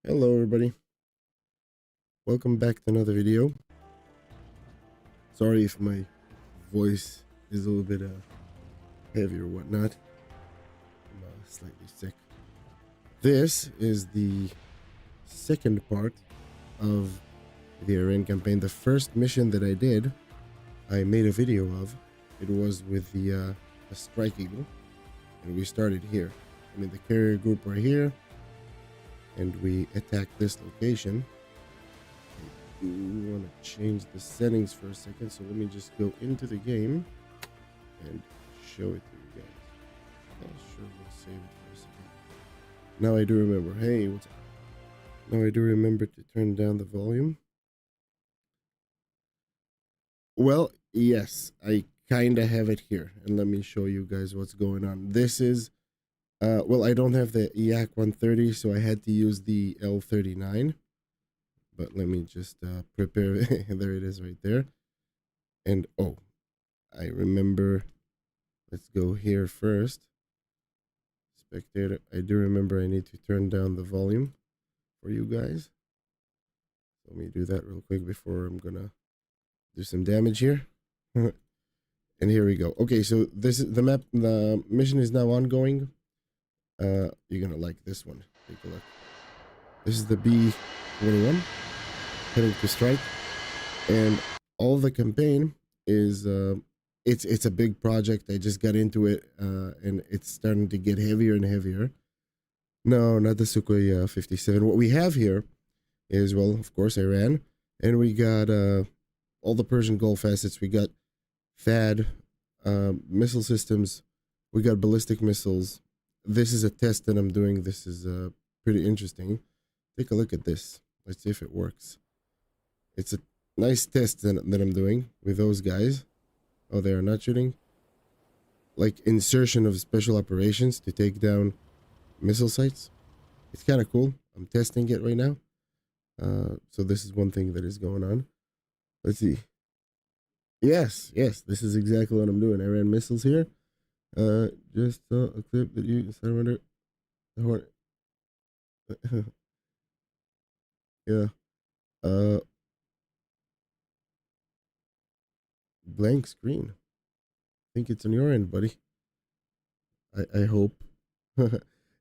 Hello everybody, welcome back to another video. Sorry if my voice is a little bit heavy or whatnot. I'm slightly sick. This is the second part of the Iran campaign. The first mission that I did, I made a video of. It was with the Strike Eagle, and we started here. I mean, the carrier group are here, and we attacked this location. I do want to change the settings for a second, so let me just go into the game and show it to you guys. Sure, we'll save it for a second. Now I do remember. Hey, what's up? Now I do remember to turn down the volume. Well, yes, I kind of have it here, and let me show you guys what's going on. This is well, I don't have the EAC 130, so I had to use the L39. But let me just prepare. There it is right there. And oh, I remember. Let's go here first. Spectator. I do remember I need to turn down the volume for you guys. Let me do that real quick before I'm gonna do some damage here. And here we go. Okay, so this is the map. The mission is now ongoing. You're gonna like this one. Take a look. This is the B-21 heading to strike, and all the campaign is it's a big project. I just got into it, and it's starting to get heavier and heavier. No, not the Sukhoi 57. What we have here is, well, of course, Iran, and we got all the Persian Gulf assets. We got THAAD missile systems. We got ballistic missiles. This is a test that I'm doing. This is pretty interesting. Take a look at this. Let's see if it works. It's a nice test that I'm doing with those guys. Oh, they are not shooting. Like insertion of special operations to take down missile sites. It's kind of cool. I'm testing it right now. So this is one thing that is going on. Let's see. Yes, this is exactly what I'm doing. I ran missiles here. Just saw a clip that you decided yeah. Blank screen. I think it's on your end, buddy. I hope.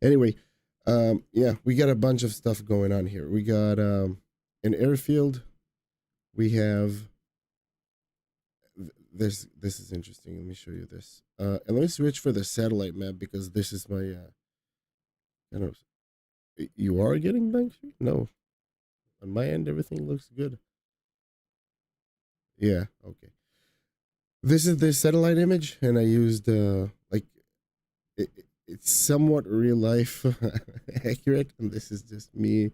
Anyway, yeah, we got a bunch of stuff going on here. We got an airfield. We have this is interesting. Let me show you this. And let me switch for the satellite map because this is my kind of. You are getting blank screen? No, on my end everything looks good. Yeah, okay. This is the satellite image, and I used like it's somewhat real life accurate, and this is just me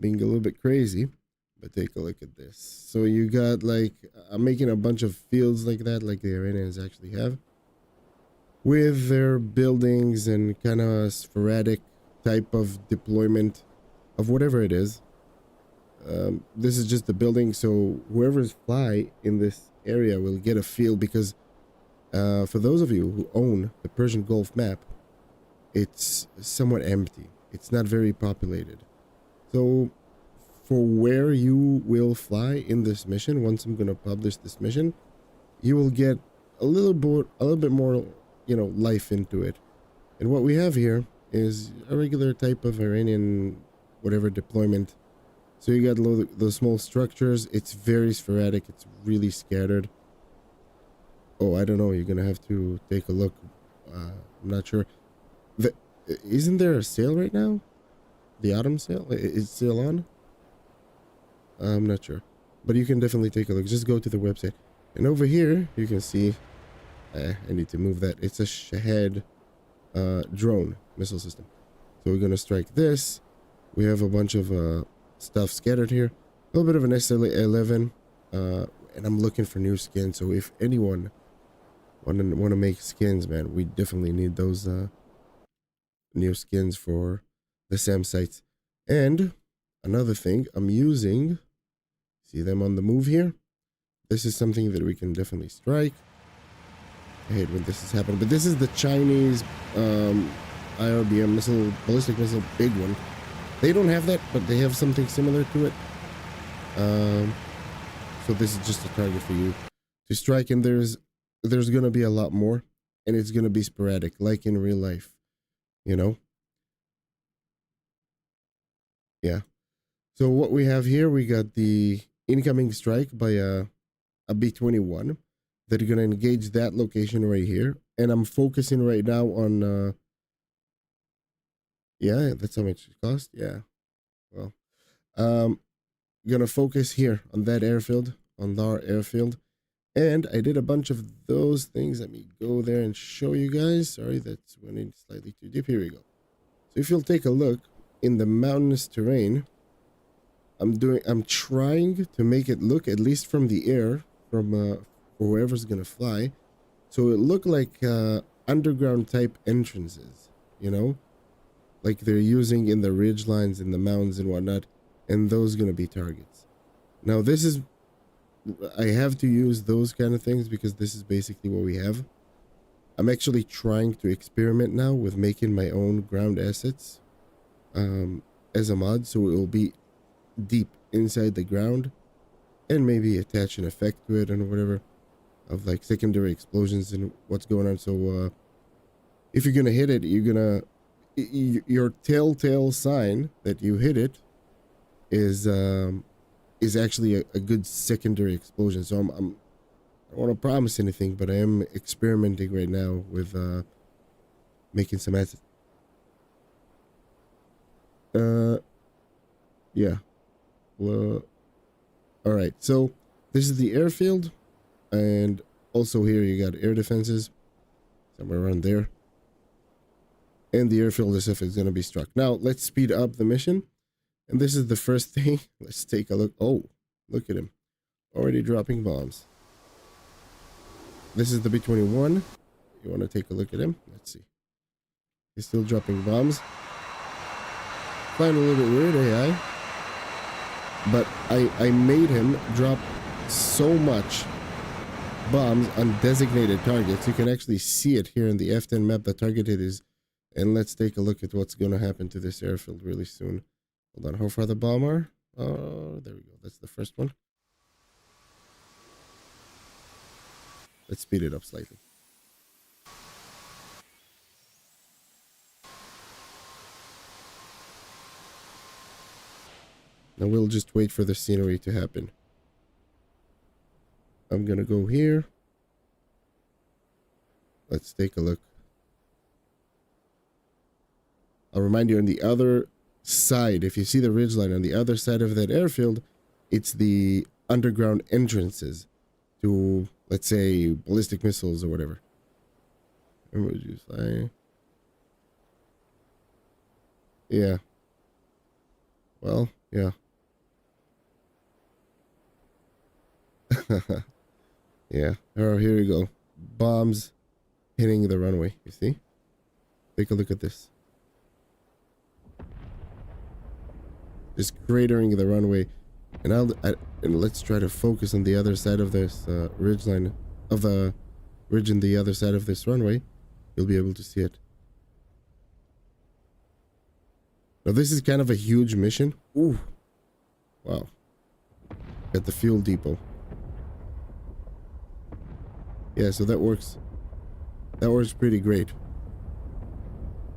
being a little bit crazy. But take a look at this. So you got like, I'm making a bunch of fields like that, like the Iranians actually have, with their buildings and kind of sporadic type of deployment of whatever it is. This is just the building, so whoever's fly in this area will get a feel, because for those of you who own the Persian Gulf map, it's somewhat empty. It's not very populated. So for where you will fly in this mission, once I'm going to publish this mission, you will get a little bit more, life into it. And what we have here is a regular type of Iranian whatever deployment. So you got those small structures. It's very sporadic. It's really scattered. Oh, I don't know. You're going to have to take a look. I'm not sure. Isn't there a sale right now? The autumn sale? Is it still on? I'm not sure, but you can definitely take a look. Just go to the website, and over here you can see. I need to move that. It's a Shahed drone missile system. So we're gonna strike this. We have a bunch of stuff scattered here. A little bit of an SLA-11, and I'm looking for new skins. So if anyone want to make skins, man, we definitely need those new skins for the SAM sites. And another thing, I'm using. See them on the move here? This is something that we can definitely strike. I hate when this is happening, but this is the Chinese IRBM missile, ballistic missile, big one. They don't have that, but they have something similar to it. So this is just a target for you to strike, and there's gonna be a lot more, and it's gonna be sporadic, like in real life, you know. Yeah. So what we have here, we got the incoming strike by a B-21 that are gonna engage that location right here, and I'm focusing right now on. Yeah, that's how much it cost. Yeah. Well, gonna focus here on that airfield, on our airfield. And I did a bunch of those things. Let me go there and show you guys. Sorry, that's running slightly too deep. Here we go. So if you'll take a look in the mountainous terrain, I'm trying to make it look, at least from the air, from whoever's gonna fly, so it look like underground type entrances, you know, like they're using in the ridge lines in the mountains and whatnot, and those gonna be targets. Now this is, I have to use those kind of things because this is basically what we have. I'm actually trying to experiment now with making my own ground assets as a mod, so it will be deep inside the ground, and maybe attach an effect to it and whatever, of like secondary explosions and what's going on. So if you're gonna hit it, you're gonna, your telltale sign that you hit it is actually a good secondary explosion. So I don't want to promise anything, but I am experimenting right now with making some assets. Yeah. Well, all right. So this is the airfield, and also here you got air defenses somewhere around there, and the airfield itself is going to be struck. Now let's speed up the mission. And this is the first thing. Let's take a look. Oh, look at him. Already dropping bombs. This is the B-21. You want to take a look at him? Let's see. He's still dropping bombs. Flying a little bit weird, AI. But I made him drop so much bombs on designated targets. You can actually see it here in the F10 map, the target it is. And let's take a look at what's going to happen to this airfield really soon. Hold on, how far the bomb are? Oh, there we go. That's the first one. Let's speed it up slightly. Now we'll just wait for the scenery to happen. I'm gonna go here. Let's take a look. I'll remind you, on the other side, if you see the ridgeline on the other side of that airfield, it's the underground entrances to, let's say, ballistic missiles or whatever. Would you fly? Yeah. Well, yeah. Yeah. Oh, here we go. Bombs hitting the runway. You see? Take a look at this. Just cratering the runway, and and let's try to focus on the other side of this ridge line, of the ridge in the other side of this runway. You'll be able to see it. Now this is kind of a huge mission. Ooh, wow! At the fuel depot. Yeah, so that works. That works pretty great.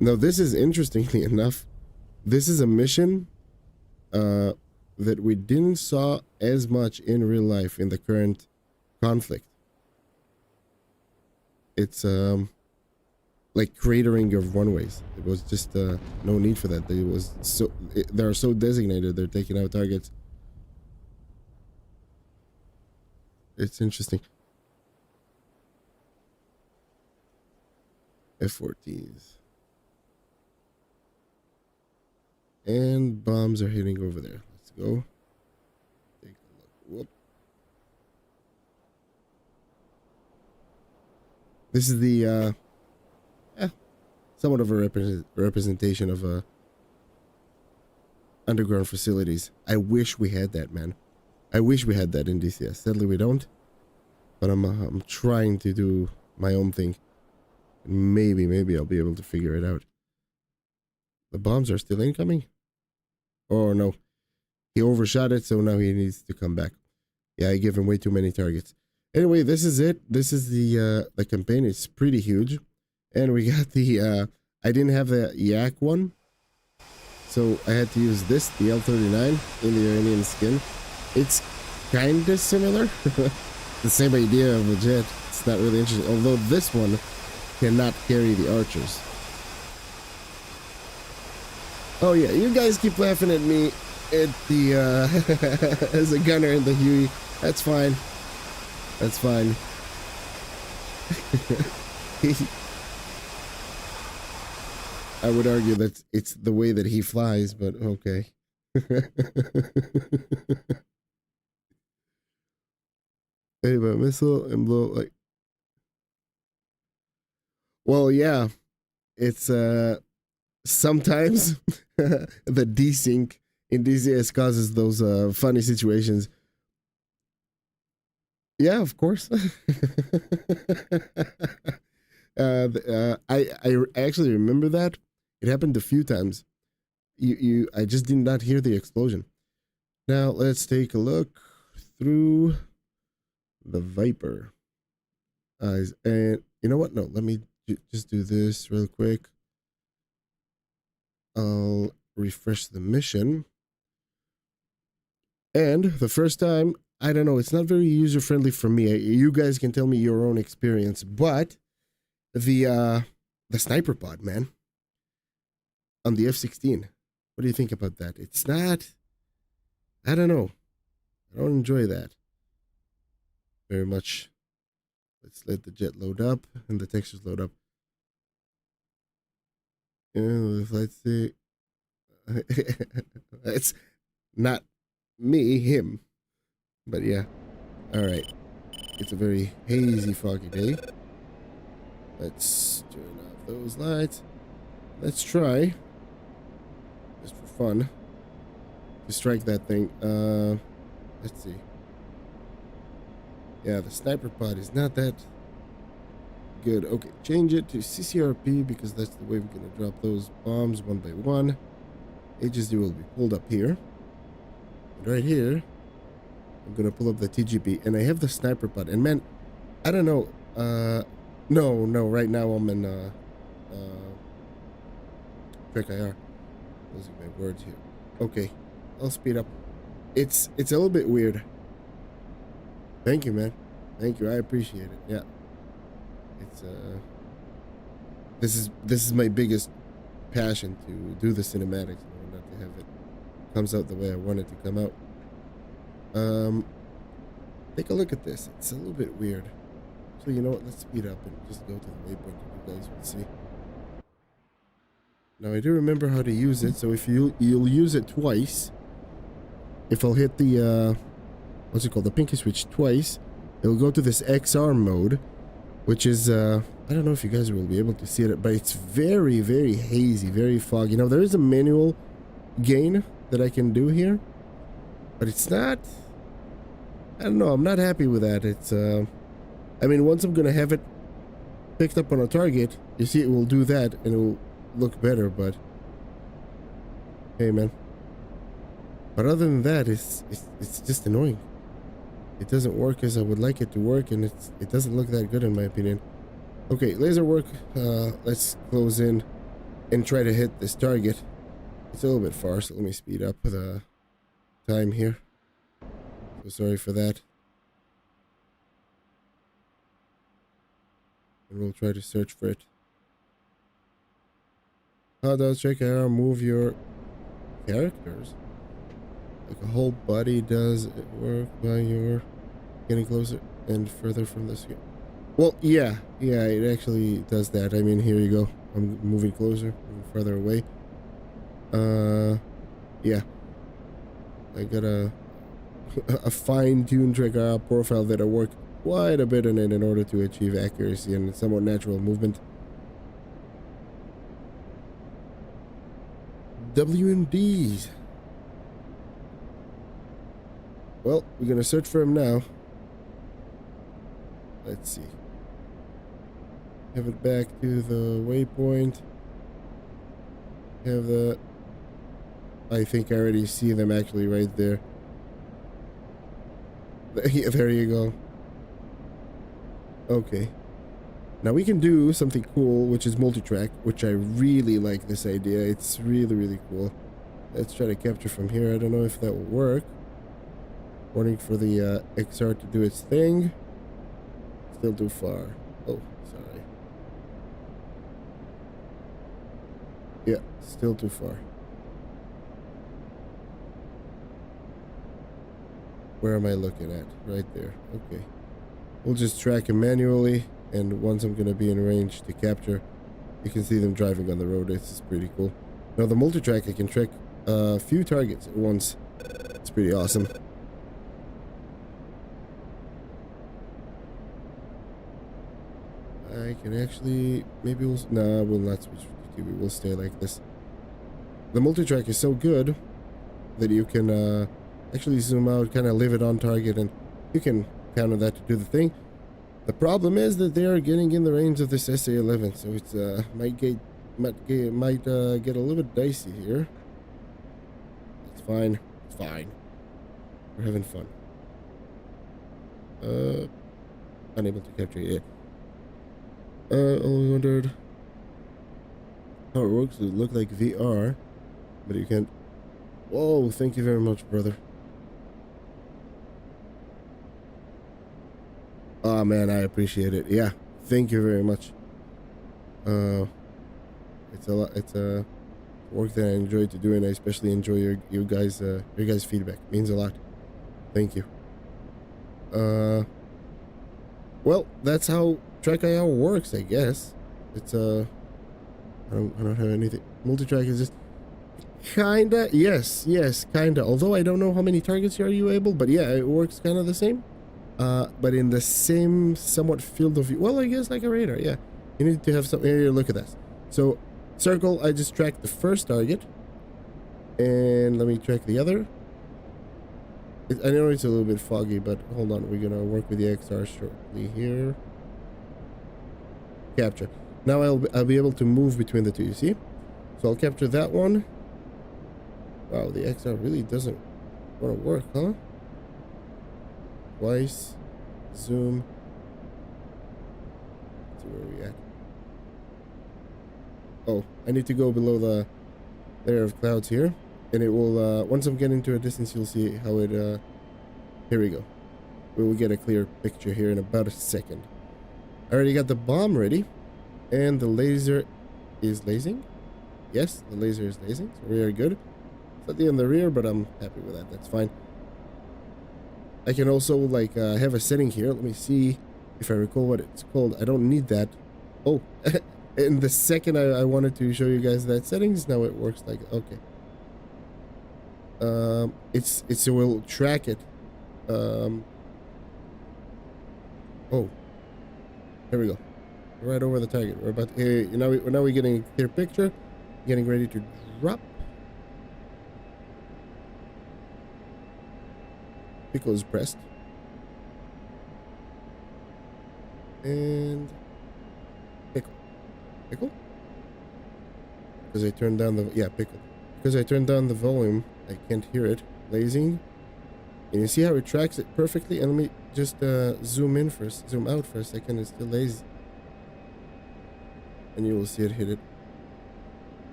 Now this is, interestingly enough, this is a mission that we didn't saw as much in real life in the current conflict. It's like cratering of runways. It was just no need for that. It was so they're so designated. They're taking out targets. It's interesting. F-14s. And bombs are hitting over there. Let's go. Take a look. Whoop. This is the somewhat of a representation of underground facilities. I wish we had that, man. I wish we had that in DCS. Sadly, we don't. But I'm trying to do my own thing. Maybe I'll be able to figure it out. The bombs are still incoming. Oh no, he overshot it, so now he needs to come back. Yeah, I gave him way too many targets. Anyway, this is it. This is the campaign. It's pretty huge, and we got the I didn't have the Yak one, so I had to use this, the L39 in the Iranian skin. It's kind of similar, the same idea of a jet. It's not really interesting, although this one cannot carry the archers. Oh yeah, you guys keep laughing at me at the as a gunner in the Huey. That's fine. That's fine. I would argue that it's the way that he flies, but okay. Anyway, missile and blow like. Well, yeah, it's sometimes the desync in DCS causes those funny situations. Yeah, of course. I actually remember that. It happened a few times. I just did not hear the explosion. Now let's take a look through the Viper eyes, and you know what? No, let me just do this real quick. I'll refresh the mission, and the first time, I don't know, it's not very user friendly for me. You guys can tell me your own experience, but the sniper pod, man, on the F-16. What do you think about that? It's not, I don't know. I don't enjoy that very much. Let's let the jet load up and the textures load up. And let's see. It's not me, him. But yeah. Alright. It's a very hazy, foggy day. Let's turn off those lights. Let's try, just for fun, to strike that thing. Let's see. Yeah, the sniper pod is not that good. Okay, change it to CCRP because that's the way we're going to drop those bombs one by one. HSD will be pulled up here. And right here, I'm going to pull up the TGP. And I have the sniper pod. And man, I don't know. No, right now I'm in Trek IR. Losing my words here. Okay, I'll speed up. It's a little bit weird. Thank you, man. Thank you. I appreciate it. Yeah. It's this is my biggest passion, to do the cinematics. I want not to have it comes out the way I want it to come out. Take a look at this. It's a little bit weird. So you know what? Let's speed up and just go to the waypoint and you guys will see. Now I do remember how to use it. So if you'll use it twice, if I'll hit the what's it called, the pinky switch twice, it'll go to this XR mode, which is I don't know if you guys will be able to see it, but it's very, very hazy, very foggy. Now there is a manual gain that I can do here, but it's not, I don't know, I'm not happy with that. It's I mean, once I'm gonna have it picked up on a target, you see it will do that and it will look better, but hey man. But other than that, it's just annoying. It doesn't work as I would like it to work, and it doesn't look that good in my opinion. Okay, laser work. Let's close in and try to hit this target. It's a little bit far, so let me speed up the time here. So sorry for that. And we'll try to search for it. How does check out move your characters? Like a whole body, does it work while you're getting closer and further from the screen? Well, yeah, it actually does that. I mean, here you go. I'm moving closer, moving further away. Yeah. I got a fine-tuned trigger profile that I work quite a bit on it in order to achieve accuracy and somewhat natural movement. WMDs. Well, we're gonna search for him now. Let's see. Have it back to the waypoint. Have the I think I already see them actually right there. Yeah, there you go. Okay. Now we can do something cool, which is multi-track, which I really like this idea. It's really, really cool. Let's try to capture from here. I don't know if that will work. Waiting for the XR to do its thing. Still too far. Oh, sorry. Yeah, still too far. Where am I looking at? Right there. Okay. We'll just track him manually, and once I'm going to be in range to capture, you can see them driving on the road. It's pretty cool. Now the multi-track, I can track a few targets at once. It's pretty awesome. I can actually, maybe we'll, nah, we'll not switch to TV. We'll stay like this. The multi-track is so good that you can actually zoom out, kind of leave it on target, and you can count on that to do the thing. The problem is that they are getting in the range of this SA11, so it's might get a little bit dicey here. It's fine. It's fine. We're having fun. Unable to capture it. I wondered how it works. It looked like VR, but you can't. Whoa! Thank you very much, brother. Oh man, I appreciate it. Yeah, thank you very much. It's a lot. It's a work that I enjoy to do, and I especially enjoy your guys' feedback. It means a lot. Thank you. Well, that's how Track.io works, I guess. It's I don't have anything. Multi-track is just kinda, yes, kinda. Although I don't know how many targets are you able, but yeah, it works kind of the same. But in the same somewhat field of view. Well, I guess like a radar, yeah. You need to have something. Here, look at this. So, circle, I just tracked the first target. And let me track the other. I know it's a little bit foggy, but hold on. We're going to work with the XR shortly here. Capture. Now I'll be able to move between the two, you see? So I'll capture that one. Wow, the XR really doesn't want to work, huh? Twice. Zoom. Let's see where we at. Oh, I need to go below the layer of clouds here. And it will, once I'm getting to a distance, you'll see how it, here we go. We will get a clear picture here in about a second. I already got the bomb ready. And the laser is lasing. Yes, the laser is lasing. So we are good. Slightly in the rear, but I'm happy with that. That's fine. I can also, like, have a setting here. Let me see if I recall what it's called. I don't need that. Oh, in the second I wanted to show you guys that settings. Now it works like, okay. It will track it. Oh, here we go. Right over the target. We're about to, now we're getting a clear picture. Getting ready to drop. Pickle is pressed. And pickle. Pickle? Because I turned down the, yeah, pickle. Because I turned down the volume, I can't hear it. Lasing. And you see how it tracks it perfectly? And let me just zoom out for a second. It's still lazy. And you will see it hit it.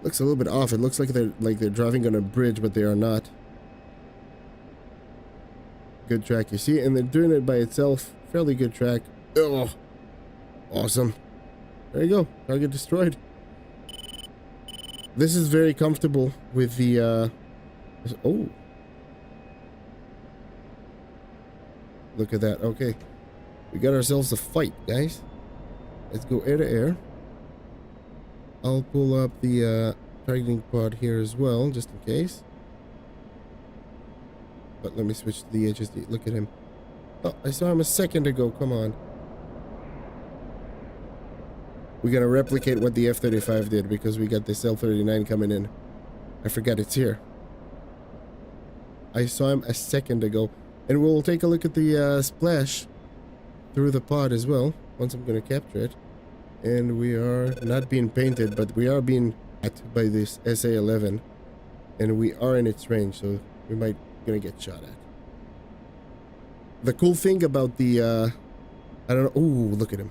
Looks a little bit off. It looks like they're driving on a bridge, but they are not. Good track, you see, and they're doing it by itself. Fairly good track. Oh, awesome. There you go. Target destroyed. This is very comfortable with the oh, look at that. Okay, we got ourselves a fight, guys. Let's go air to air. I'll pull up the targeting pod here as well, just in case. But let me switch to the HSD. Look at him. Oh, I saw him a second ago. Come on. We're going to replicate what the F-35 did because we got this L-39 coming in. I forgot it's here. I saw him a second ago. And we'll take a look at the splash through the pod as well. Once I'm going to capture it. And we are not being painted, but we are being hit by this SA-11. and we are in its range, so we might gonna get shot at. The cool thing about the I don't know. Ooh, look at him.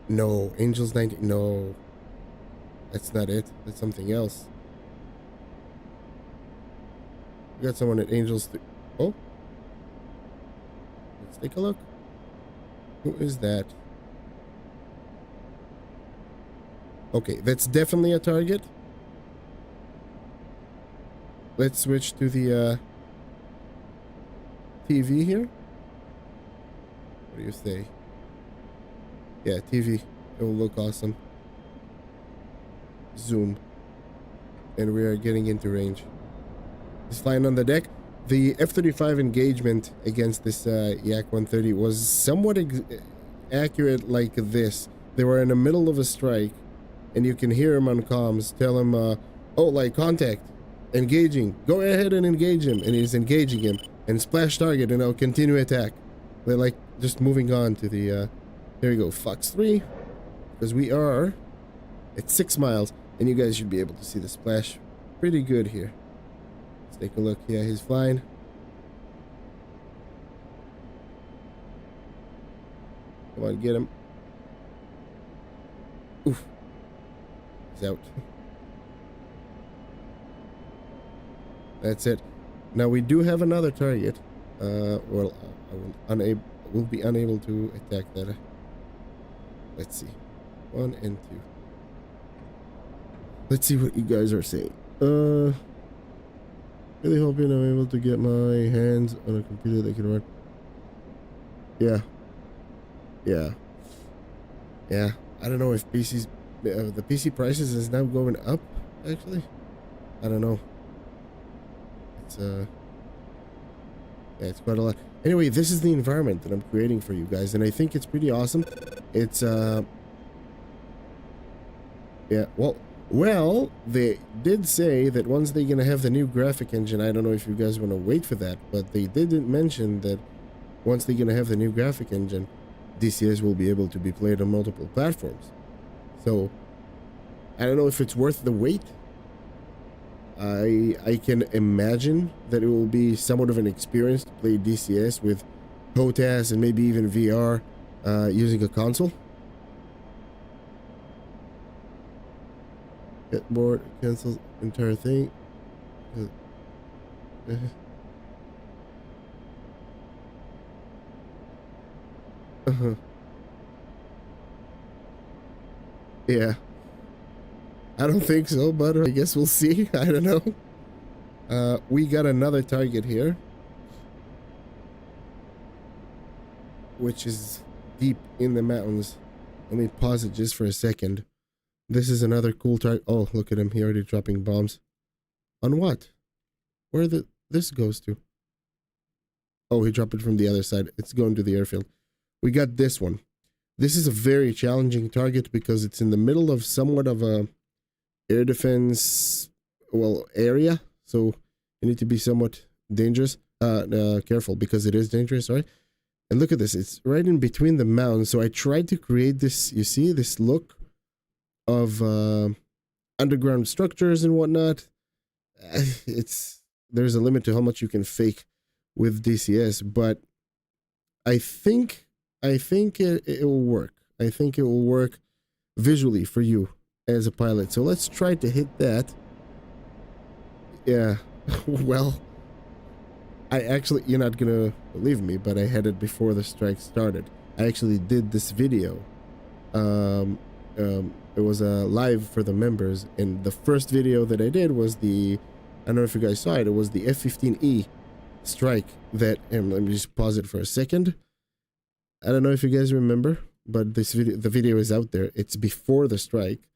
No, Angels 90. No, that's not it. That's something else. We got someone at Angels. Oh, let's take a look. Who is that? Okay, that's definitely a target. Let's switch to the TV here. What do you say? Yeah, TV. It will look awesome. Zoom. And we are getting into range. He's flying on the deck. The F-35 engagement against this Yak 130 was somewhat accurate like this. They were in the middle of a strike, and you can hear him on comms tell him, oh, like, contact, engaging, go ahead and engage him, and he's engaging him, and splash target, and I'll continue attack. They're like just moving on to the, there we go, Fox 3, because we are at 6 miles, and you guys should be able to see the splash pretty good here. Let's take a look. Yeah, he's flying. Come on, get him. Oof. He's out. That's it. Now we do have another target. Well, I will be unable to attack that. Let's see. 1 and 2. Let's see what you guys are saying. Really hoping I'm able to get my hands on a computer that can run. Yeah. I don't know if PCs, the PC prices is now going up. Actually, I don't know. It's yeah, it's quite a lot. Anyway, this is the environment that I'm creating for you guys, and I think it's pretty awesome. It's yeah. Well, they did say that once they're gonna have the new graphic engine, I don't know if you guys want to wait for that, but they didn't mention that once they're gonna have the new graphic engine, DCS will be able to be played on multiple platforms. So I don't know if it's worth the wait. I can imagine that it will be somewhat of an experience to play DCS with HOTAS and maybe even VR using a console. Get bored, cancel entire thing. Yeah. I don't think so, but I guess we'll see. I don't know. We got another target here, which is deep in the mountains. Let me pause it just for a second. This is another cool target. Oh, look at him. He already dropping bombs. On what? Where this goes to? Oh, he dropped it from the other side. It's going to the airfield. We got this one. This is a very challenging target because it's in the middle of somewhat of a air defense, well, area. So you need to be somewhat dangerous, careful because it is dangerous, right? And look at this. It's right in between the mountains. So I tried to create this, you see, this look of underground structures and whatnot. There's a limit to how much you can fake with DCS, but I think it will work. I think it will work visually for you as a pilot. So let's try to hit that. Yeah. Well, I actually, you're not gonna believe me, but I had it before the strike started. I actually did this video. It was a live for the members, and the first video that I did was I don't know if you guys saw it. It was the F-15E strike that, and let me just pause it for a second. I don't know if you guys remember, but the video is out there. It's before the strike,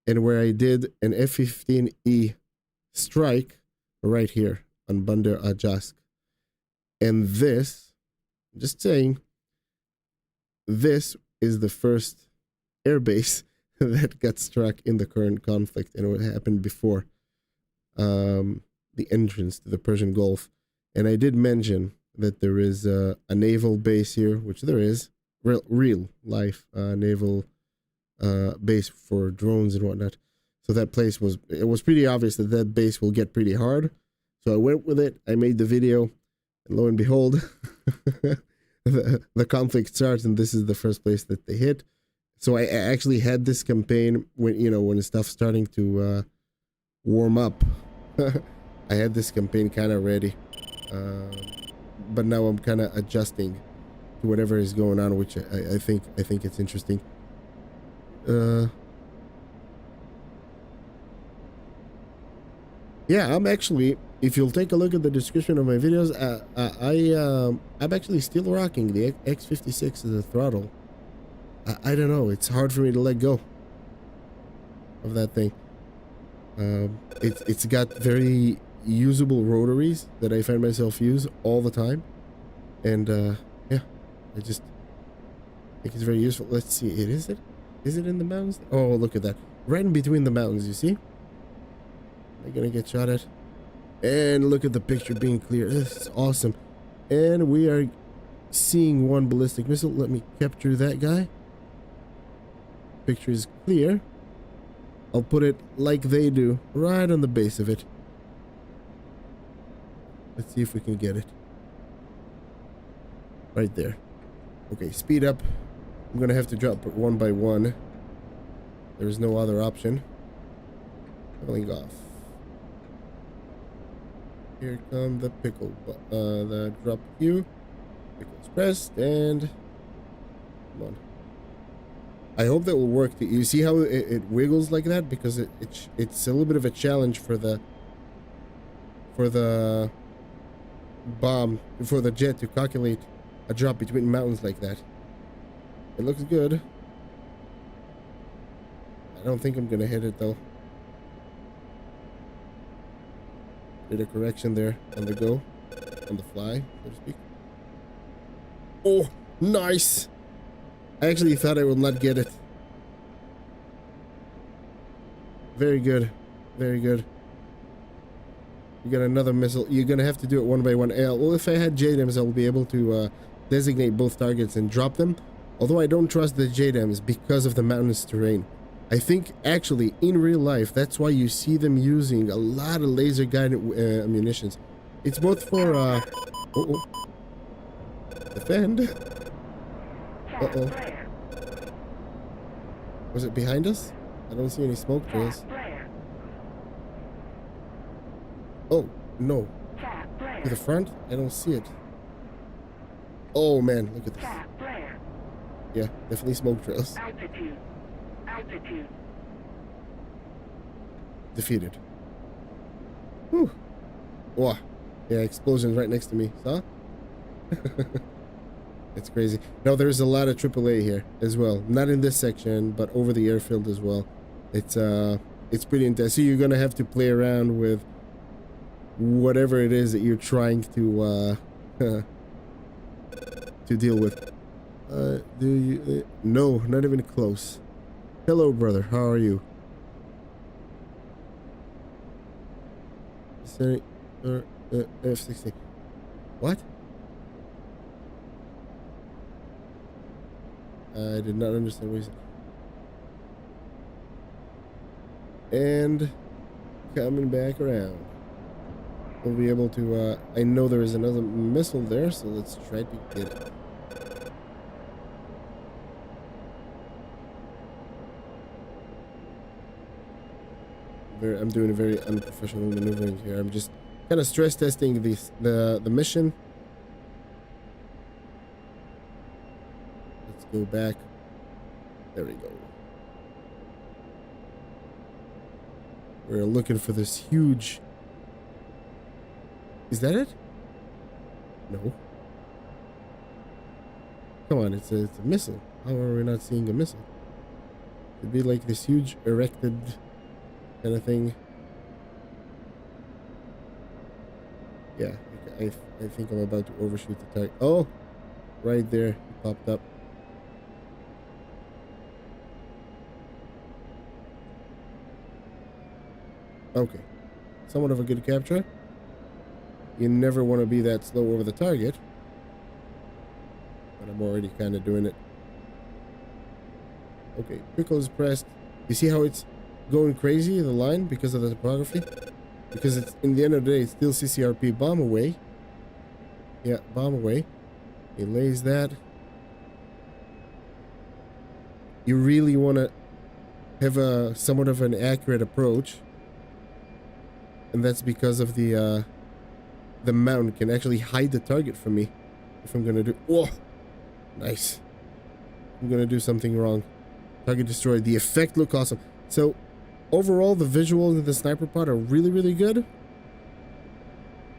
and where I did an F-15E strike right here on Bandar Ajask. And this, just saying, this is the first airbase that got struck in the current conflict, and it happened before the entrance to the Persian Gulf. And I did mention that there is a naval base here, which there is, real life naval base for drones and whatnot. So that it was pretty obvious that that base will get pretty hard. So I went with it. I made the video, and lo and behold, the conflict starts, and this is the first place that they hit. So I actually had this campaign when stuff's starting to warm up. I had this campaign kind of ready, but now I'm kind of adjusting to whatever is going on, which I think it's interesting. Yeah, I'm actually, if you'll take a look at the description of my videos, I'm actually still rocking the X56 as a throttle. I don't know, it's hard for me to let go of that thing. It's got very usable rotaries that I find myself use all the time, and yeah, I just think it's very useful. Let's see, is it in the mountains? Oh, look at that, right in between the mountains, you see? They're gonna get shot at, and look at the picture being clear. This is awesome. And we are seeing one ballistic missile. Let me capture that guy. Picture is clear. I'll put it like they do, right on the base of it. Let's see if we can get it. Right there. Okay, speed up. I'm gonna have to drop it one by one. There's no other option. Leveling off. Here come the pickle. The drop Q. Pickle's pressed, and come on. I hope that will work. You see how it wiggles like that, because it's a little bit of a challenge for the bomb, for the jet to calculate a drop between mountains like that. It looks good. I don't think I'm gonna hit it though. Did a correction there on the go, on the fly, so to speak. Oh, nice! I actually thought I would not get it. Very good. Very good. You got another missile. You're gonna have to do it one by one. Well, if I had JDAMs, I'll be able to designate both targets and drop them. Although I don't trust the JDAMs because of the mountainous terrain. I think, actually, in real life, that's why you see them using a lot of laser-guided munitions. It's both for, uh-oh. Defend. Uh-oh. Was it behind us? I don't see any smoke trails. Oh, no. To the front? I don't see it. Oh, man, look at this. Yeah, definitely smoke trails. Altitude. Defeated. Whew. Wow. Yeah, explosions right next to me. Saw? It's crazy. No, there's a lot of AAA here as well. Not in this section, but over the airfield as well. It's pretty intense. So you're gonna have to play around with whatever it is that you're trying to to deal with. Do you? No, not even close. Hello, brother. How are you? F-16. What? I did not understand what you said. And coming back around. We'll be able to, I know there is another missile there, so let's try to get it. I'm doing a very unprofessional maneuvering here. I'm just kind of stress testing the mission. Let's go back. There we go. We're looking for this huge... Is that it? No. Come on, it's a missile. How are we not seeing a missile? It'd be like this huge erected kind of thing. Yeah, I think I'm about to overshoot the target. Oh, right there, it popped up. Okay, somewhat of a good capture. You never want to be that slow over the target, but I'm already kind of doing it. Okay, pickle is pressed. You see how it's going crazy in the line because of the topography. Because it's, in the end of the day, it's still CCRP. Bomb away. Yeah, bomb away. He lays that. You really want to have a somewhat of an accurate approach. And that's because of the mount can actually hide the target from me. If I'm gonna do... Whoa! Nice. I'm gonna do something wrong. Target destroyed. The effect look awesome. So, overall, the visuals in the sniper pod are really, really good.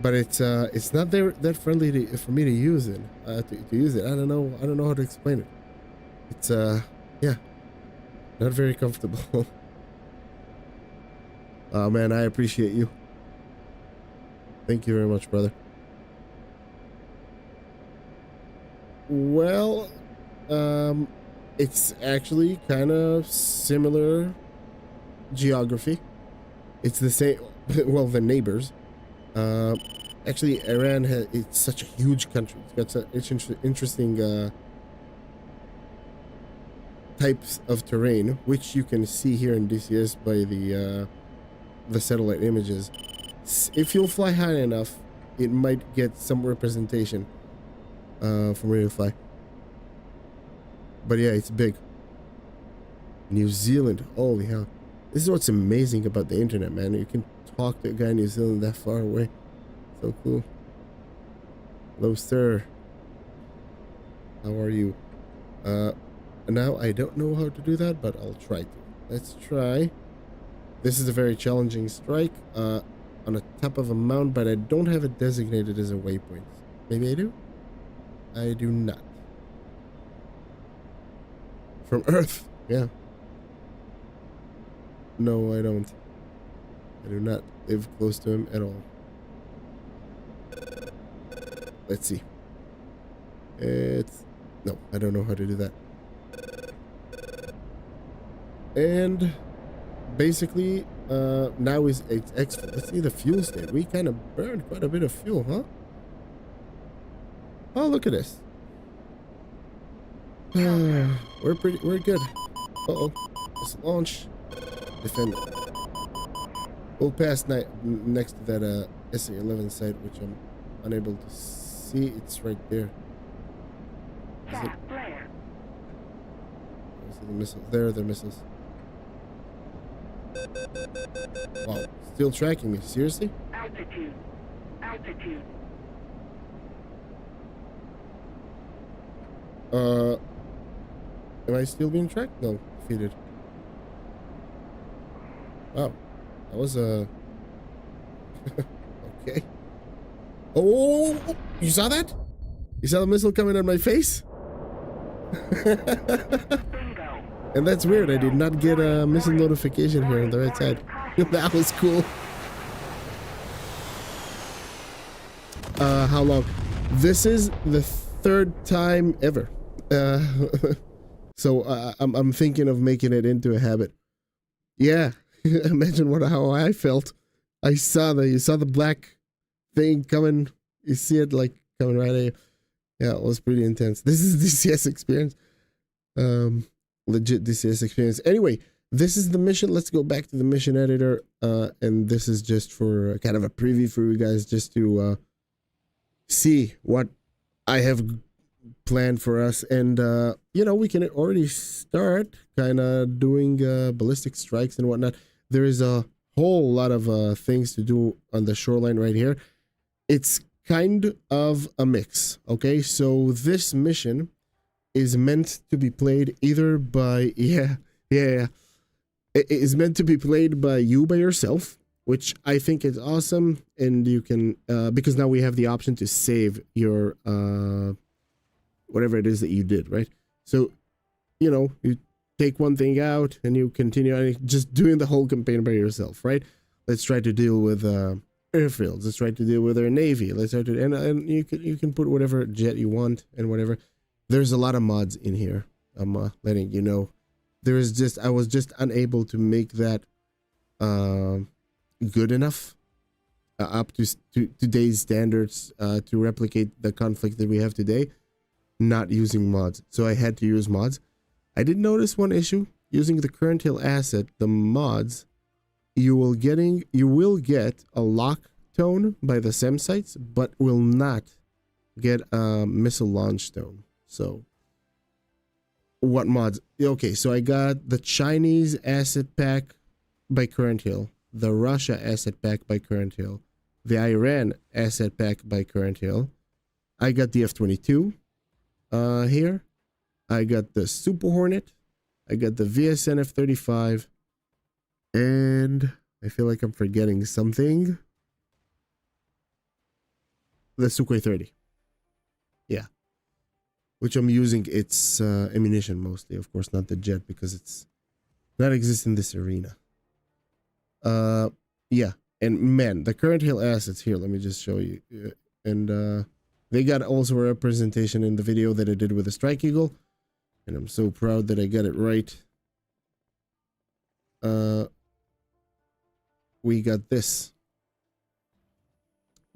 But it's not that friendly for me to use it. To use it. I don't know how to explain it. It's yeah, not very comfortable. Oh man, I appreciate you. Thank you very much, brother. Well, it's actually kind of similar geography. It's the same. Well, the neighbors. Actually, Iran it's such a huge country. It's got such interesting types of terrain, which you can see here in DCS by the satellite images. If you'll fly high enough, it might get some representation from where you fly. But yeah, it's big. New Zealand, holy hell! This is what's amazing about the internet, man. You can talk to a guy in New Zealand that far away. So cool. Hello, sir. How are you? Now I don't know how to do that, but I'll try to. Let's try. This is a very challenging strike on the top of a mountain, but I don't have it designated as a waypoint. Maybe I do? I do not. From Earth, yeah. No, I don't. I do not live close to him at all. Let's see. No, I don't know how to do that. And basically, now it's exfil. Let's see the fuel state. We kind of burned quite a bit of fuel, huh? Oh, look at this. We're good. Uh-oh. Let's launch. Defend. We'll pass next to that SA-11 site, which I'm unable to see. It's right there. Is it? The missiles. There are the missiles. Wow. Still tracking me. Seriously? Altitude. Altitude. Am I still being tracked? No. Defeated. Wow. That was okay. Oh, you saw that? You saw the missile coming at my face? And that's weird. I did not get a missile notification here on the right side. That was cool. How long? This is the third time ever. So I'm thinking of making it into a habit. Yeah. Imagine how I felt. You saw the black thing coming. You see it like coming right at you. Yeah, it was pretty intense. This is DCS experience. Legit DCS experience. Anyway, this is the mission. Let's go back to the mission editor. And this is just for kind of a preview for you guys, just to see what I have planned for us. And you know, we can already start kind of doing ballistic strikes and whatnot. There is a whole lot of things to do on the shoreline right here. It's kind of a mix. Okay, so this mission is meant to be played either by it is meant to be played by you by yourself, which I think is awesome. And you can because now we have the option to save your whatever it is that you did, right? So you know, you take one thing out and you continue just doing the whole campaign by yourself, right? Let's try to deal with airfields. Let's try to deal with our navy. Let's try to and you can put whatever jet you want and whatever. There's a lot of mods in here. I'm letting you know. There is just I was just unable to make that good enough up to today's standards to replicate the conflict that we have today, not using mods. So I had to use mods. I did notice one issue using the current hill asset, the mods, you will get a lock tone by the SEM sites, but will not get a missile launch tone. So what mods? Okay, so I got the Chinese asset pack by Current Hill, the Russia asset pack by Current Hill, the Iran asset pack by Current Hill. I got the F-22 here. I got the Super Hornet. I got the VSN F-35. And I feel like I'm forgetting something. The Sukhoi 30. Yeah. Which I'm using its ammunition mostly. Of course, not the jet, because it's not exist in this arena. Yeah. And man, the Current Hill assets here, let me just show you. And they got also a representation in the video that I did with the Strike Eagle. And I'm so proud that I got it right. We got this.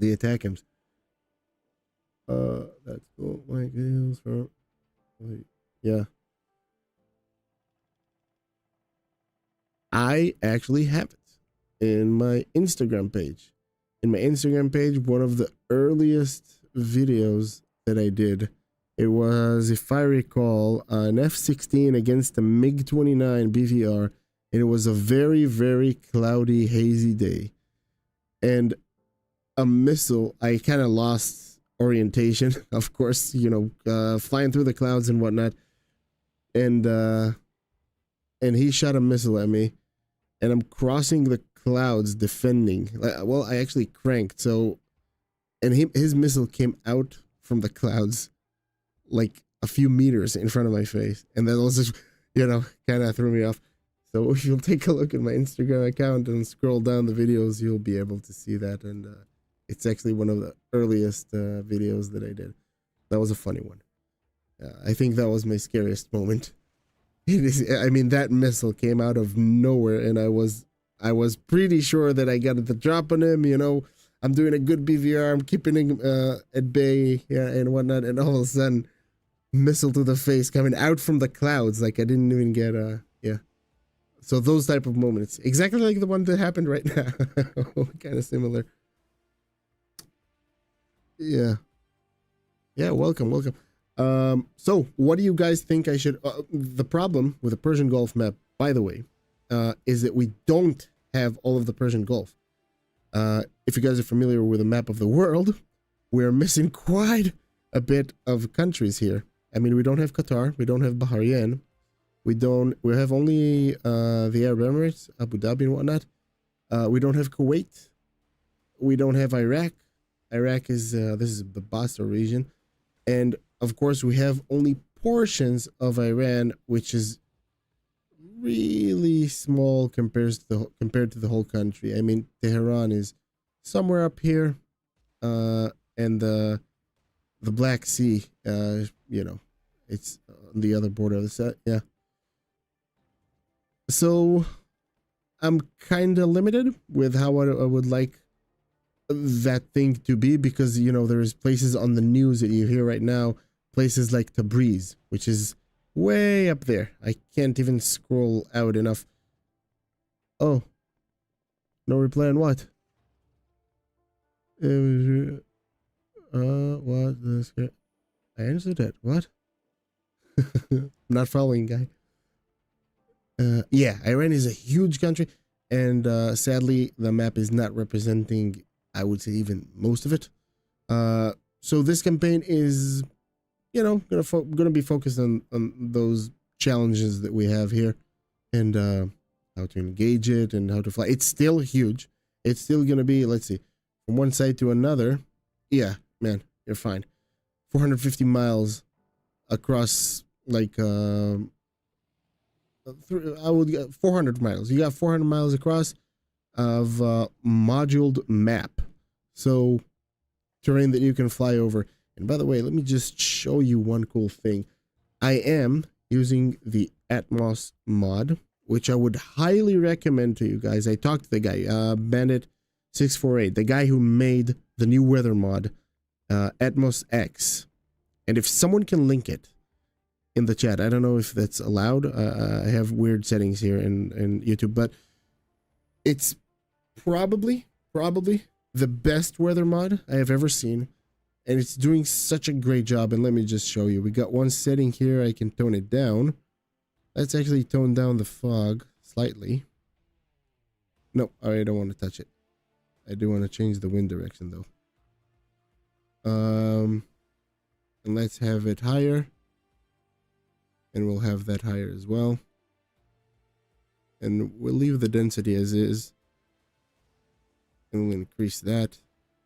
The attack hymns. That's cool. Like heels from. Yeah. I actually have it in my Instagram page. In my Instagram page, one of the earliest videos that I did, it was, if I recall, an F-16 against a MiG-29 BVR. And it was a very, very cloudy, hazy day. And a missile, I kind of lost orientation, of course, you know, flying through the clouds and whatnot. And he shot a missile at me. And I'm crossing the clouds defending. Well, I actually cranked. So, and his missile came out from the clouds like a few meters in front of my face. And that was just, you know, kind of threw me off. So if you'll take a look at my Instagram account and scroll down the videos, you'll be able to see that. And it's actually one of the earliest videos that I did. That was a funny one. I think that was my scariest moment. I mean, that missile came out of nowhere, and I was pretty sure that I got the drop on him. You know, I'm doing a good BVR, I'm keeping him at bay, yeah, and whatnot. And all of a sudden, missile to the face coming out from the clouds, like I didn't even get yeah. So those type of moments, exactly like the one that happened right now, kind of similar. Yeah. Yeah, welcome. So what do you guys think I should, the problem with the Persian Gulf map, by the way, is that we don't have all of the Persian Gulf. If you guys are familiar with a map of the world, we're missing quite a bit of countries here. I mean, we don't have Qatar, we don't have Bahrain, we have only the Arab Emirates, Abu Dhabi and whatnot. We don't have Kuwait. We don't have Iraq. Iraq is, this is the Basra region. And of course, we have only portions of Iran, which is really small compared to the whole country. I mean, Tehran is somewhere up here, and the Black Sea, you know, it's on the other border of the set. Yeah. So I'm kind of limited with how I would like that thing to be, because, you know, there's places on the news that you hear right now, places like Tabriz, which is way up there. I can't even scroll out enough. Oh, no reply on what? It was, what the, I answered it. What? I'm not following, guy. Yeah, Iran is a huge country, and sadly, the map is not representing, I would say, even most of it. So this campaign is, you know, gonna be focused on those challenges that we have here, and how to engage it and how to fly. It's still huge. It's still gonna be, let's see, from one side to another. Yeah, man, you're fine. 450 miles across, like, I would get 400 miles. You got 400 miles across of moduled map. So terrain that you can fly over. And by the way, let me just show you one cool thing. I am using the Atmos mod, which I would highly recommend to you guys. I talked to the guy, Bandit648, the guy who made the new weather mod, Atmos X. And if someone can link it, in the chat. I don't know if that's allowed. I have weird settings here in YouTube, but it's probably the best weather mod I have ever seen, and it's doing such a great job. And let me just show you. We got one setting here. I can tone it down. Let's actually tone down the fog slightly. No, I don't want to touch it. I do want to change the wind direction though. And let's have it higher, and we'll have that higher as well, and we'll leave the density as is, and we'll increase that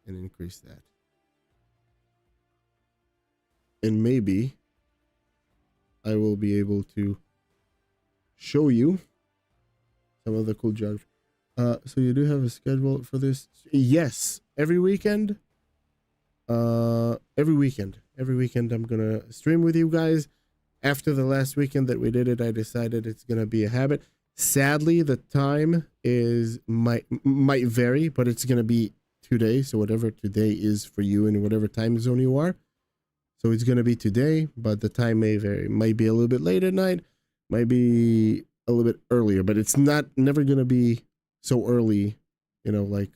and increase that, and maybe I will be able to show you some of the cool geography. So you do have a schedule for this? Yes, every weekend. Every weekend I'm gonna stream with you guys. After the last weekend that we did it, I decided it's gonna be a habit. Sadly, the time might vary, but it's gonna be today. So whatever today is for you in whatever time zone you are. So it's gonna be today, but the time may vary. Might be a little bit late at night, might be a little bit earlier, but it's never gonna be so early, you know, like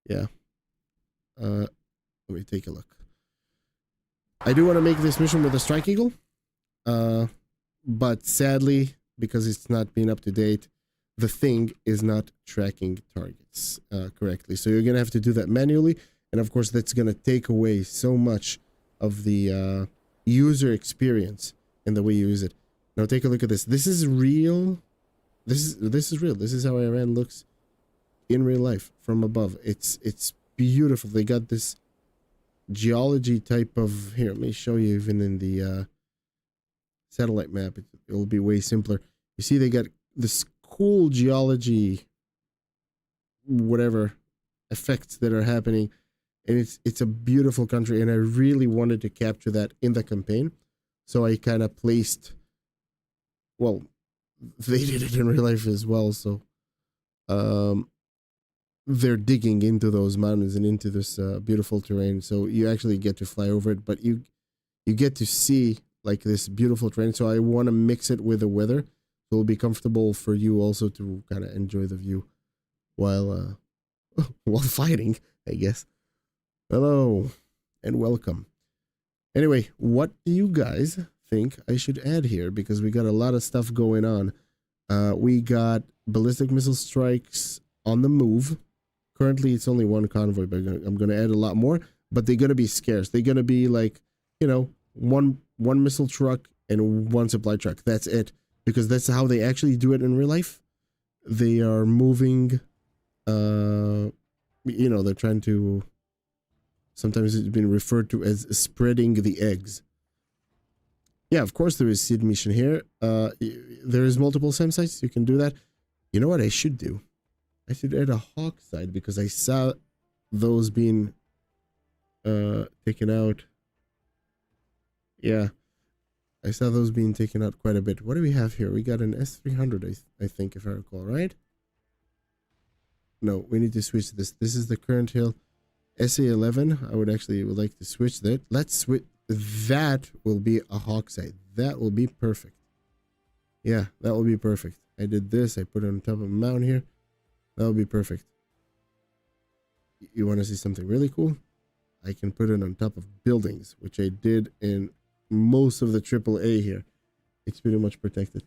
yeah. Let me take a look. I do want to make this mission with a Strike Eagle, but sadly, because it's not been up to date, the thing is not tracking targets correctly. So you're gonna have to do that manually, and of course that's gonna take away so much of the user experience and the way you use it. Now take a look at this. This is real. This is real. This is how Iran looks in real life from above. It's beautiful. They got this geology type of, here, let me show you even in the satellite map. It'll be way simpler. You see they got this cool geology, whatever effects that are happening, and it's a beautiful country, and I really wanted to capture that in the campaign. So I kind of placed, well, they did it in real life as well, so they're digging into those mountains and into this beautiful terrain, so you actually get to fly over it, but you get to see like this beautiful terrain. So I want to mix it with the weather, so it'll be comfortable for you also to kind of enjoy the view while while fighting, I guess. Hello and welcome. Anyway, what do you guys think I should add here? Because we got a lot of stuff going on. We got ballistic missile strikes on the move. Currently, it's only one convoy, but I'm going to add a lot more. But they're going to be scarce. They're going to be like, you know, one missile truck and one supply truck. That's it. Because that's how they actually do it in real life. They are moving, you know, they're trying to, sometimes it's been referred to as spreading the eggs. Yeah, of course there is seed mission here. There is multiple SAM sites. You can do that. You know what I should do? I should add a hawk side, because I saw those being taken out. Yeah, I saw those being taken out quite a bit. What do we have here? We got an S300, I think, if I recall, right? No, we need to switch this. This is the current hill. SA11, I would like to switch that. Let's switch. That will be a hawk side. That will be perfect. Yeah, that will be perfect. I did this. I put it on top of a mountain here. That will be perfect. You want to see something really cool? I can put it on top of buildings, which I did in most of the AAA here. It's pretty much protected.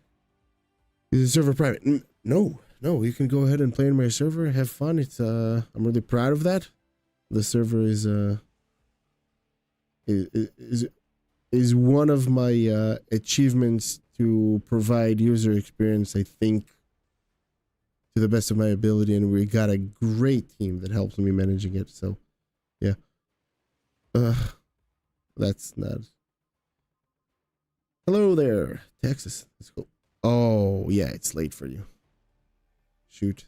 Is the server private? No. You can go ahead and play in my server. Have fun. It's I'm really proud of that. The server is one of my achievements to provide user experience, I think, to the best of my ability, and we got a great team that helps me managing it. So yeah, that's not. Hello there, Texas. Let's go. Oh yeah, it's late for you. Shoot.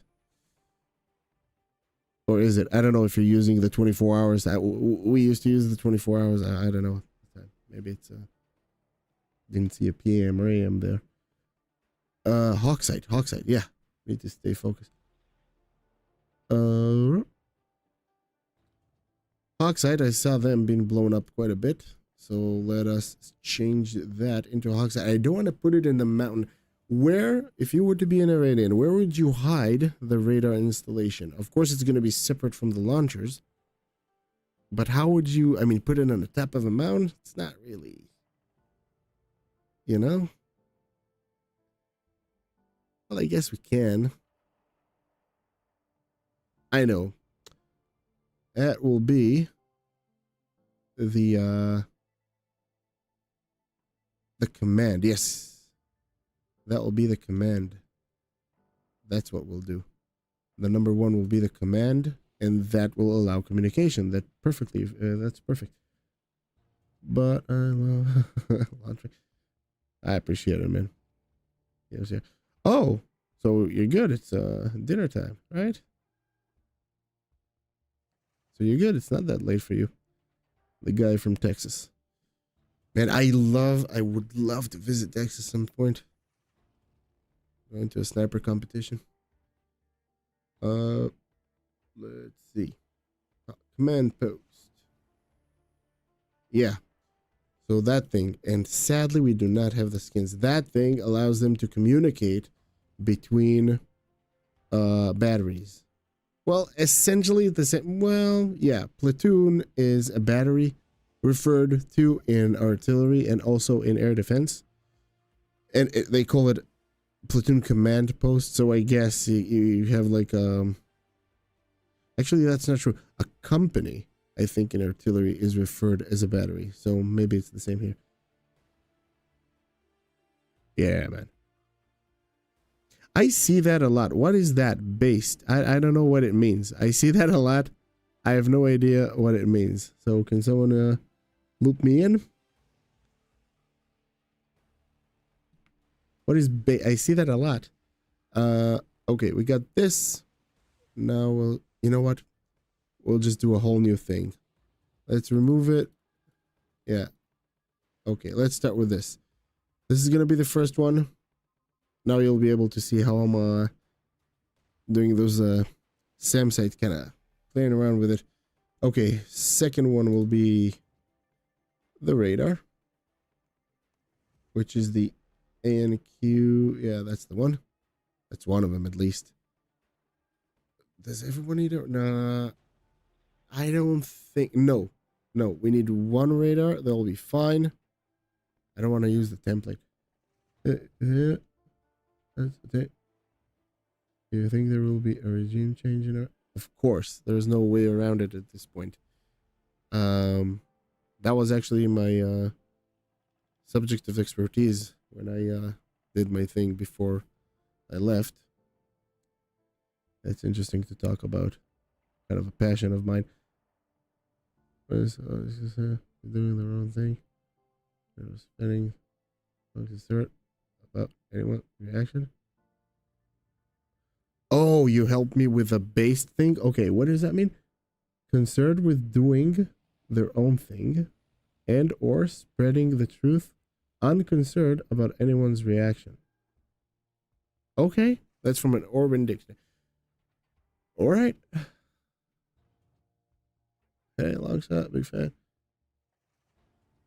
Or is it? I don't know if you're using the 24 hours. We used to use the 24 hours. I don't know. Maybe it's didn't see a PM or AM there. Hawksite. Yeah, need to stay focused. Hawksite, I saw them being blown up quite a bit. So let us change that into a HOTAS. I don't want to put it in the mountain. Where, if you were to be in Iranian, where would you hide the radar installation? Of course, it's going to be separate from the launchers. But how would you, I mean, put it on the top of a mountain? It's not really, you know? Well, I guess we can. I know. That will be the command. Yes. That will be the command. That's what we'll do. The number one will be the command, and that will allow communication. That perfectly. That's perfect. But I love launching. I appreciate it, man. Yes, yeah. Oh, so you're good. It's dinner time, right? So you're good. It's not that late for you. The guy from Texas. Man, I would love to visit Texas at some point. Going to a sniper competition. Let's see. Command post. Yeah. So that thing, and sadly we do not have the skins. That thing allows them to communicate between batteries. Well, essentially the same. Well, yeah, platoon is a battery referred to in artillery and also in air defense. And they call it platoon command post. So I guess you have like actually that's not true. A company, I think, in artillery is referred as a battery. So maybe it's the same here. Yeah, man. I see that a lot. What is that based? I don't know what it means. I see that a lot. I have no idea what it means. So can someone loop me in? What is I see that a lot. Okay, we got this. Now we'll, you know what? We'll just do a whole new thing. Let's remove it. Yeah. Okay, let's start with this. This is gonna be the first one. Now you'll be able to see how I'm doing those SAM sites, kind of playing around with it. Okay, second one will be the radar, which is the ANQ. Yeah, that's the one. That's one of them at least. Does everyone need it? Nah, I don't think. No, we need one radar. That'll be fine. I don't want to use the template. Do you think there will be a regime change in it? Of course, there's no way around it at this point. That was actually my subject of expertise when I did my thing before I left. That's interesting to talk about. Kind of a passion of mine. Doing the wrong thing. I was spending about anyone reaction. Oh, you helped me with a based thing? Okay, what does that mean? Concerned with doing their own thing and or spreading the truth, unconcerned about anyone's reaction. Okay, that's from an Urban Dictionary. All right. Hey, long shot, big fan.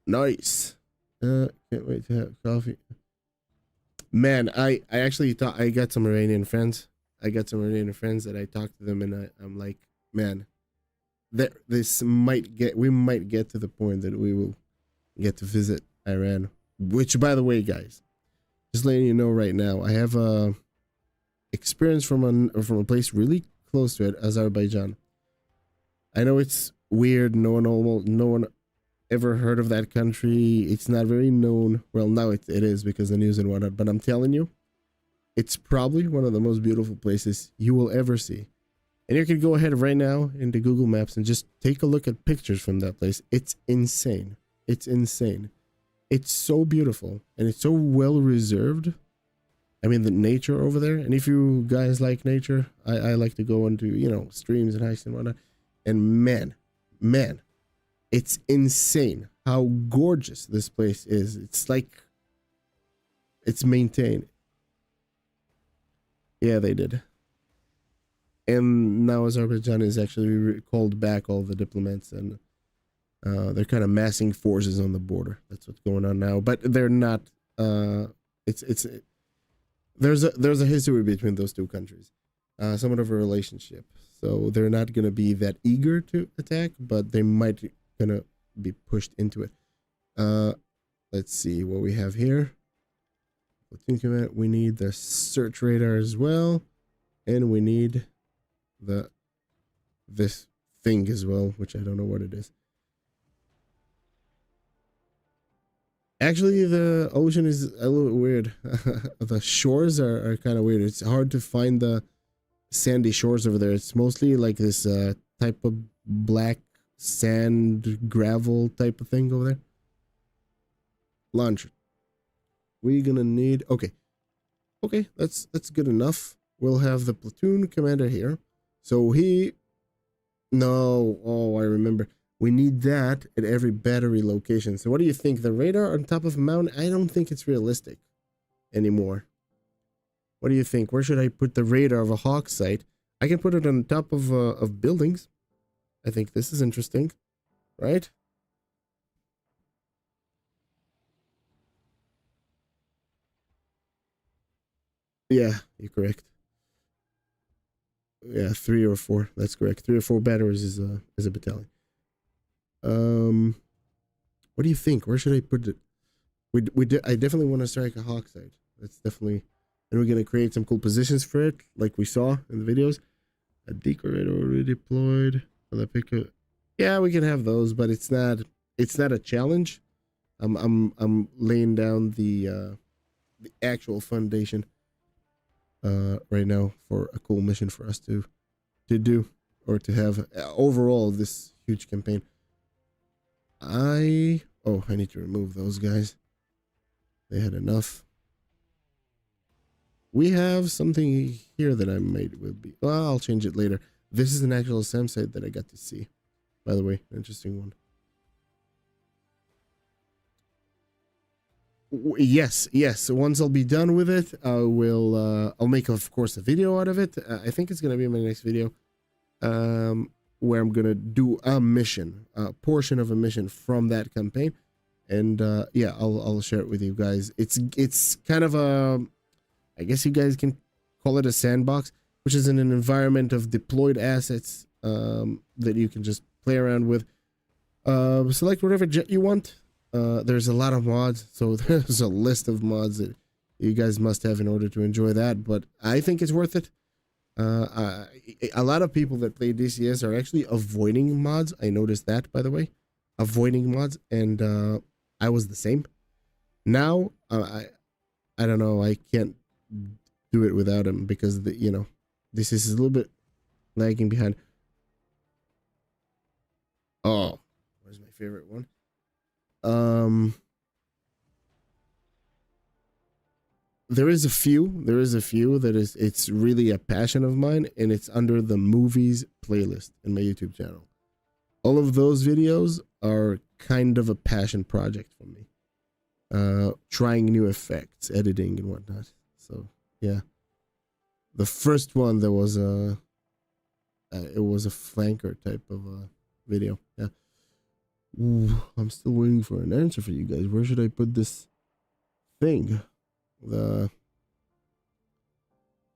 Nice. Can't wait to have coffee. Man, I actually thought I got some Iranian friends. I got some Iranian friends that I talked to them, and I'm like, man, we might get to the point that we will get to visit Iran. Which, by the way, guys, just letting you know right now, I have a experience from a place really close to it, Azerbaijan. I know it's weird. No one ever heard of that country. It's not very known. Well, now it is because of the news and whatnot. But I'm telling you, it's probably one of the most beautiful places you will ever see. And you can go ahead right now into Google Maps and just take a look at pictures from that place. It's insane. It's insane. It's so beautiful and it's so well reserved. I mean, the nature over there. And if you guys like nature, I like to go into, streams and hikes and whatnot. And man, it's insane how gorgeous this place is. It's like it's maintained. Yeah, they did. And now Azerbaijan is actually called back all the diplomats, and They're kind of massing forces on the border. That's what's going on now. But they're not. There's a history between those two countries, somewhat of a relationship. So they're not going to be that eager to attack, but they might gonna be pushed into it. Let's see what we have here. Platoon command. We need the search radar as well, and we need this thing as well, which I don't know what it is. Actually, the ocean is a little bit weird. The shores are kind of weird. It's hard to find the sandy shores over there. It's mostly like this type of black sand gravel type of thing over there. Launcher. We're gonna need okay, that's good enough. We'll have the platoon commander here. So I remember. We need that at every battery location. So what do you think? The radar on top of a mountain? I don't think it's realistic anymore. What do you think? Where should I put the radar of a hawk site? I can put it on top of buildings. I think this is interesting, right? Yeah, you're correct. Yeah, 3 or 4. That's correct. 3 or 4 batteries is a battalion. What do you think? Where should I put it? I definitely want to strike a hawk site. That's definitely, and we're gonna create some cool positions for it, like we saw in the videos. A decorator already deployed. Will I pick a? Yeah, we can have those, but it's not a challenge. I'm laying down the actual foundation right now for a cool mission for us to do or to have overall this huge campaign. I need to remove those guys. They had enough. We have something here that I made will be. Well, I'll change it later. This is an actual SAM site that I got to see. By the way, interesting one. Yes. So once I'll be done with it, I'll make, of course, a video out of it. I think it's gonna be my next video. Where I'm gonna do a mission, a portion of a mission from that campaign, and yeah, I'll share it with you guys. It's kind of a, I guess you guys can call it a sandbox, which is in an environment of deployed assets that you can just play around with. Select whatever jet you want. There's a lot of mods, so there's a list of mods that you guys must have in order to enjoy that. But I think it's worth it. A lot of people that play DCS are actually avoiding mods. I noticed that, by the way, avoiding mods, and I was the same. Now, I don't know. I can't do it without them because this is a little bit lagging behind. Oh, where's my favorite one? There is a few that it's really a passion of mine, and it's under the movies playlist in my YouTube channel. All of those videos are kind of a passion project for me. Trying new effects, editing and whatnot. So yeah. The first one there was it was a flanker type of video. Yeah. Ooh, I'm still waiting for an answer for you guys. Where should I put this thing? The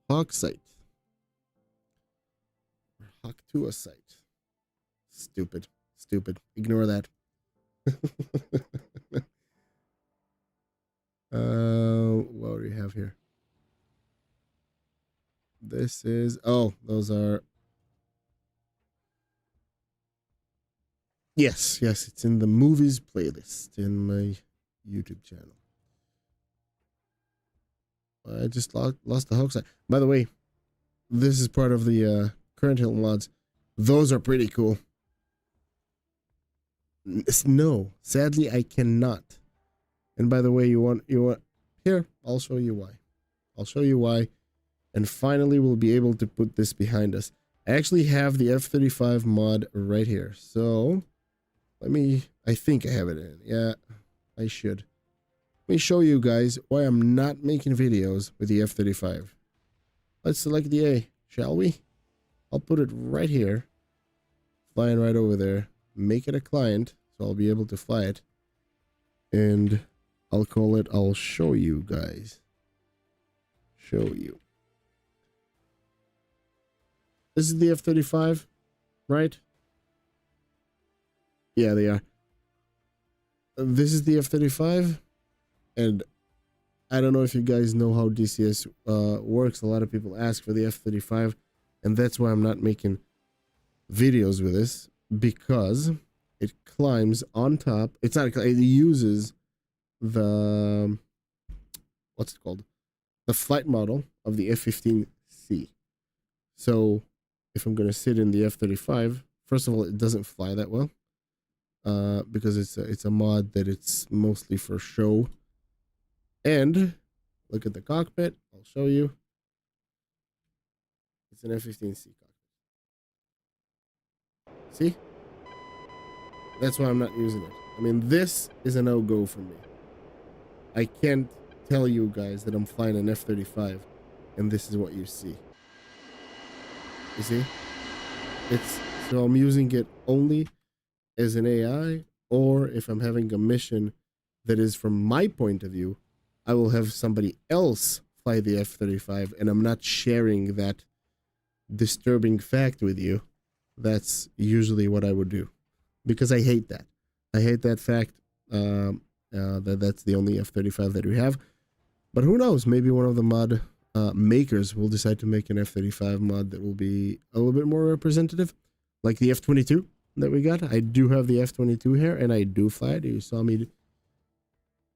Hawk site. Hawk to a site. Stupid. Ignore that. What do we have here? This is, those are, yes, it's in the movies playlist in my YouTube channel. I just lost the hoax. By the way, this is part of the current Hill mods. Those are pretty cool. No, sadly I cannot. And by the way, you want here, I'll show you why. And finally we'll be able to put this behind us. I actually have the F-35 mod right here. So I think I have it in. Yeah, I should. Let me show you guys why I'm not making videos with the F-35. Let's select the A, shall we? I'll put it right here. Flying right over there. Make it a client so I'll be able to fly it. And I'll show you guys. Show you. This is the F-35, right? Yeah, they are. This is the F-35, and I don't know if you guys know how DCS works. A lot of people ask for the F-35, and that's why I'm not making videos with this, because it climbs on top. It's not, it uses the, what's it called? The flight model of the F-15C. So if I'm going to sit in the F-35, first of all, it doesn't fly that well. Because it's a mod that it's mostly for show. And look at the cockpit. I'll show you. It's an F-15C cockpit. See? That's why I'm not using it. I mean, this is a no-go for me. I can't tell you guys that I'm flying an F-35 and this is what you see. You see? So I'm using it only as an AI, or if I'm having a mission that is from my point of view, I will have somebody else fly the F-35, and I'm not sharing that disturbing fact with you. That's usually what I would do, because I hate that. I hate that fact that that's the only F-35 that we have. But who knows? Maybe one of the mod makers will decide to make an F-35 mod that will be a little bit more representative, like the F-22 that we got. I do have the F-22 here, and I do fly it. You saw me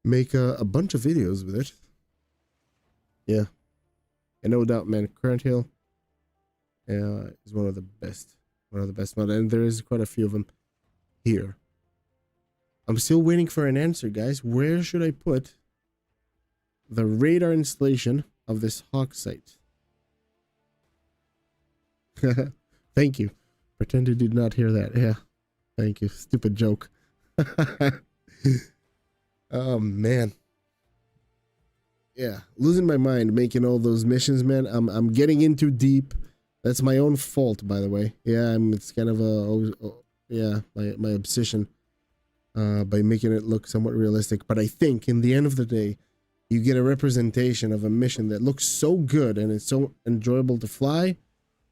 make a bunch of videos with it. Yeah, and no doubt, man, Current Hill is one of the best mod, and there is quite a few of them here. I'm still waiting for an answer, guys. Where should I put the radar installation of this Hawk site? Thank you. Pretend you did not hear that. Yeah. Thank you. Stupid joke. Oh, man. Yeah. Losing my mind making all those missions, man. I'm getting in too deep. That's my own fault, by the way. Yeah, it's kind of my obsession by making it look somewhat realistic. But I think in the end of the day, you get a representation of a mission that looks so good and it's so enjoyable to fly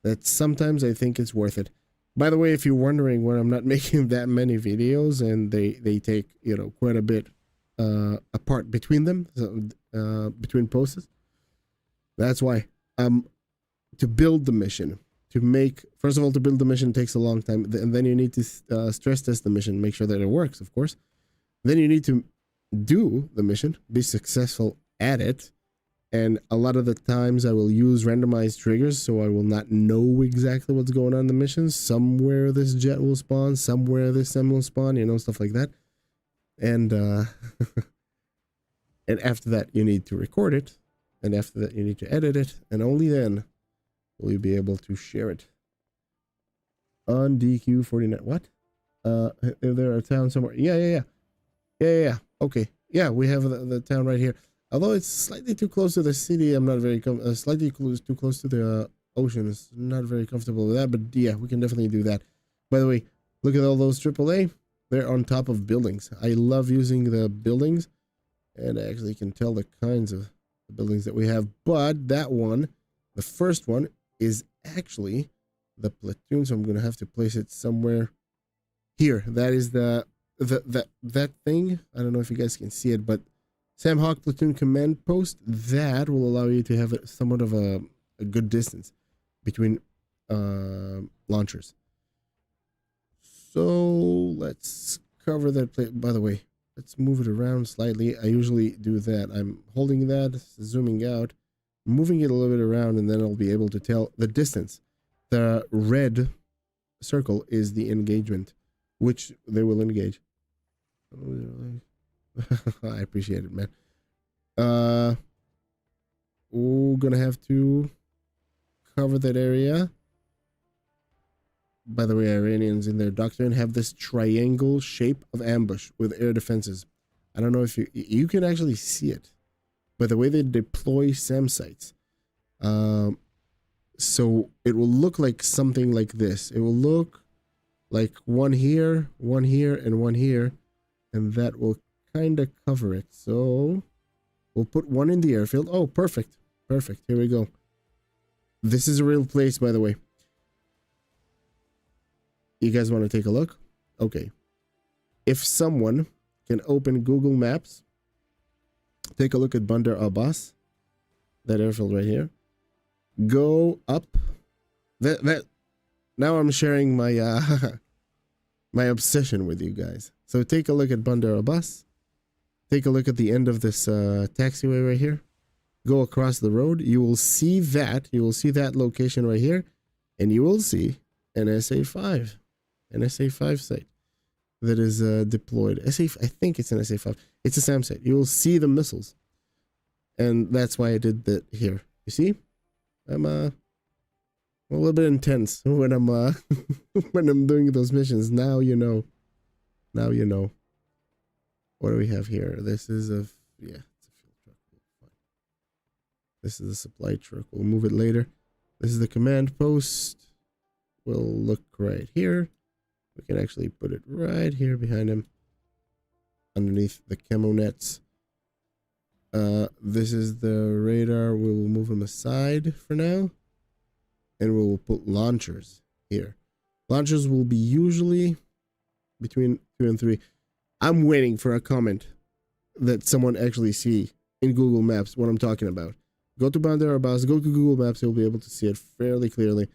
that sometimes I think it's worth it. By the way, if you're wondering why I'm not making that many videos, and they take, you know, quite a bit apart between them, between posts, that's why. To build the mission, first of all, to build the mission takes a long time, and then you need to stress test the mission, make sure that it works, of course. Then you need to do the mission, be successful at it. And a lot of the times I will use randomized triggers, so I will not know exactly what's going on in the mission. Somewhere this jet will spawn, somewhere this SEM will spawn, you know, stuff like that. And and after that, you need to record it. And after that, you need to edit it. And only then will you be able to share it on DQ49. What? Is there a town somewhere? Yeah. Okay. Yeah, we have the town right here. Although it's slightly too close to the city, I'm not very slightly too close to the ocean. It's not very comfortable with that, but yeah, we can definitely do that. By the way, look at all those AAA. They're on top of buildings. I love using the buildings, and I actually can tell the kinds of the buildings that we have. But that one, the first one, is actually the platoon, so I'm gonna have to place it somewhere here. That is that thing. I don't know if you guys can see it, but Sam Hawk Platoon Command Post, that will allow you to have somewhat of a good distance between launchers. So let's cover that plate. By the way, let's move it around slightly. I usually do that. I'm holding that, zooming out, moving it a little bit around, and then I'll be able to tell the distance. The red circle is the engagement, which they will engage. I appreciate it, man. We're gonna have to cover that area. By the way, Iranians in their doctrine have this triangle shape of ambush with air defenses. I don't know if you can actually see it by the way they deploy SAM sites. So it will look like something like this. It will look like one here, and one here, and that will kind of cover it. So we'll put one in the airfield. Oh, perfect. Perfect. Here we go. This is a real place, by the way. You guys want to take a look? Okay. If someone can open Google Maps, take a look at Bandar Abbas, that airfield right here. Go up. Now I'm sharing my my obsession with you guys. So take a look at Bandar Abbas. Take a look at the end of this taxiway right here. Go across the road. You will see that. You will see that location right here, and you will see an SA5, site that is deployed. I think it's an SA5. It's a SAM site. You will see the missiles, and that's why I did that here. You see, I'm a little bit intense when I'm when I'm doing those missions. Now you know. Now you know. What do we have here? This is a it's a fuel truck. Fine. This is a supply truck. We'll move it later. This is the command post. We'll look right here. We can actually put it right here behind him, underneath the camo nets. This is the radar. We will move him aside for now, and we will put launchers here. Launchers will be usually between 2 and 3. I'm waiting for a comment that someone actually see in Google Maps what I'm talking about. Go to Bandar Abbas, go to Google Maps, you'll be able to see it fairly clearly.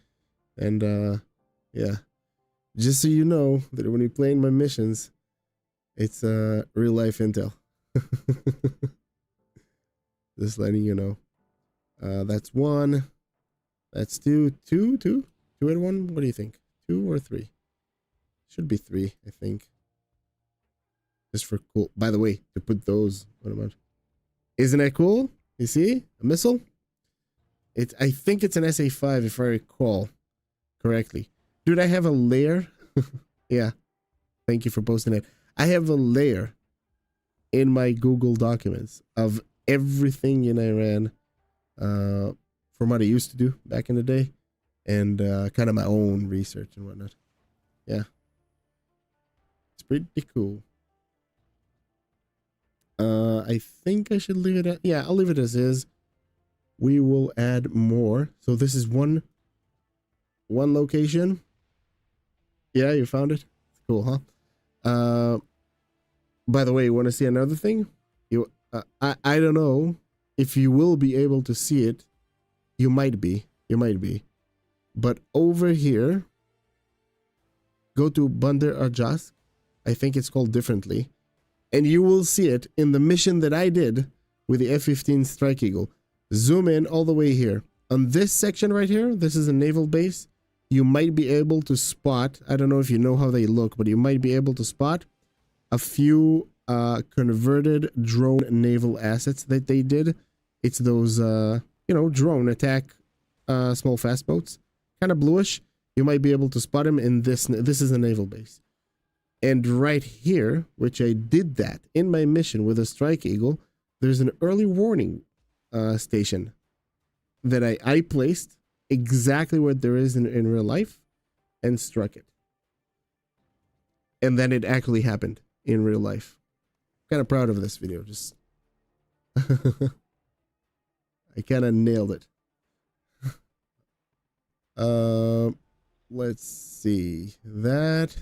And yeah, just so you know that when we play in my missions, it's real life intel. Just letting you know. That's 1. That's 2 and 1. What do you think? 2 or 3? Should be 3, I think. Just for cool. By the way, to put those, what about? Isn't that cool? You see? A missile? I think it's an SA5 if I recall correctly. Dude, I have a layer. Yeah. Thank you for posting it. I have a layer in my Google documents of everything in Iran from what I used to do back in the day, and kind of my own research and whatnot. Yeah. It's pretty cool. I think I should leave it at, yeah, I'll leave it as is. We will add more. So this is one location. Yeah, you found it? Cool, huh? By the way, you want to see another thing? I don't know if you will be able to see it. You might be. But over here, go to Bandar Abbas. I think it's called differently. And you will see it in the mission that I did with the F-15 Strike Eagle. Zoom in all the way here. On this section right here, this is a naval base. You might be able to spot, I don't know if you know how they look, but you might be able to spot a few converted drone naval assets that they did. It's those, drone attack small fast boats. Kind of bluish. You might be able to spot them in this. This is a naval base. And right here, which I did that in my mission with a Strike Eagle, there's an early warning station that I placed exactly what there is in real life and struck it. And then it actually happened in real life. Kind of proud of this video. Just I kind of nailed it. Let's see that.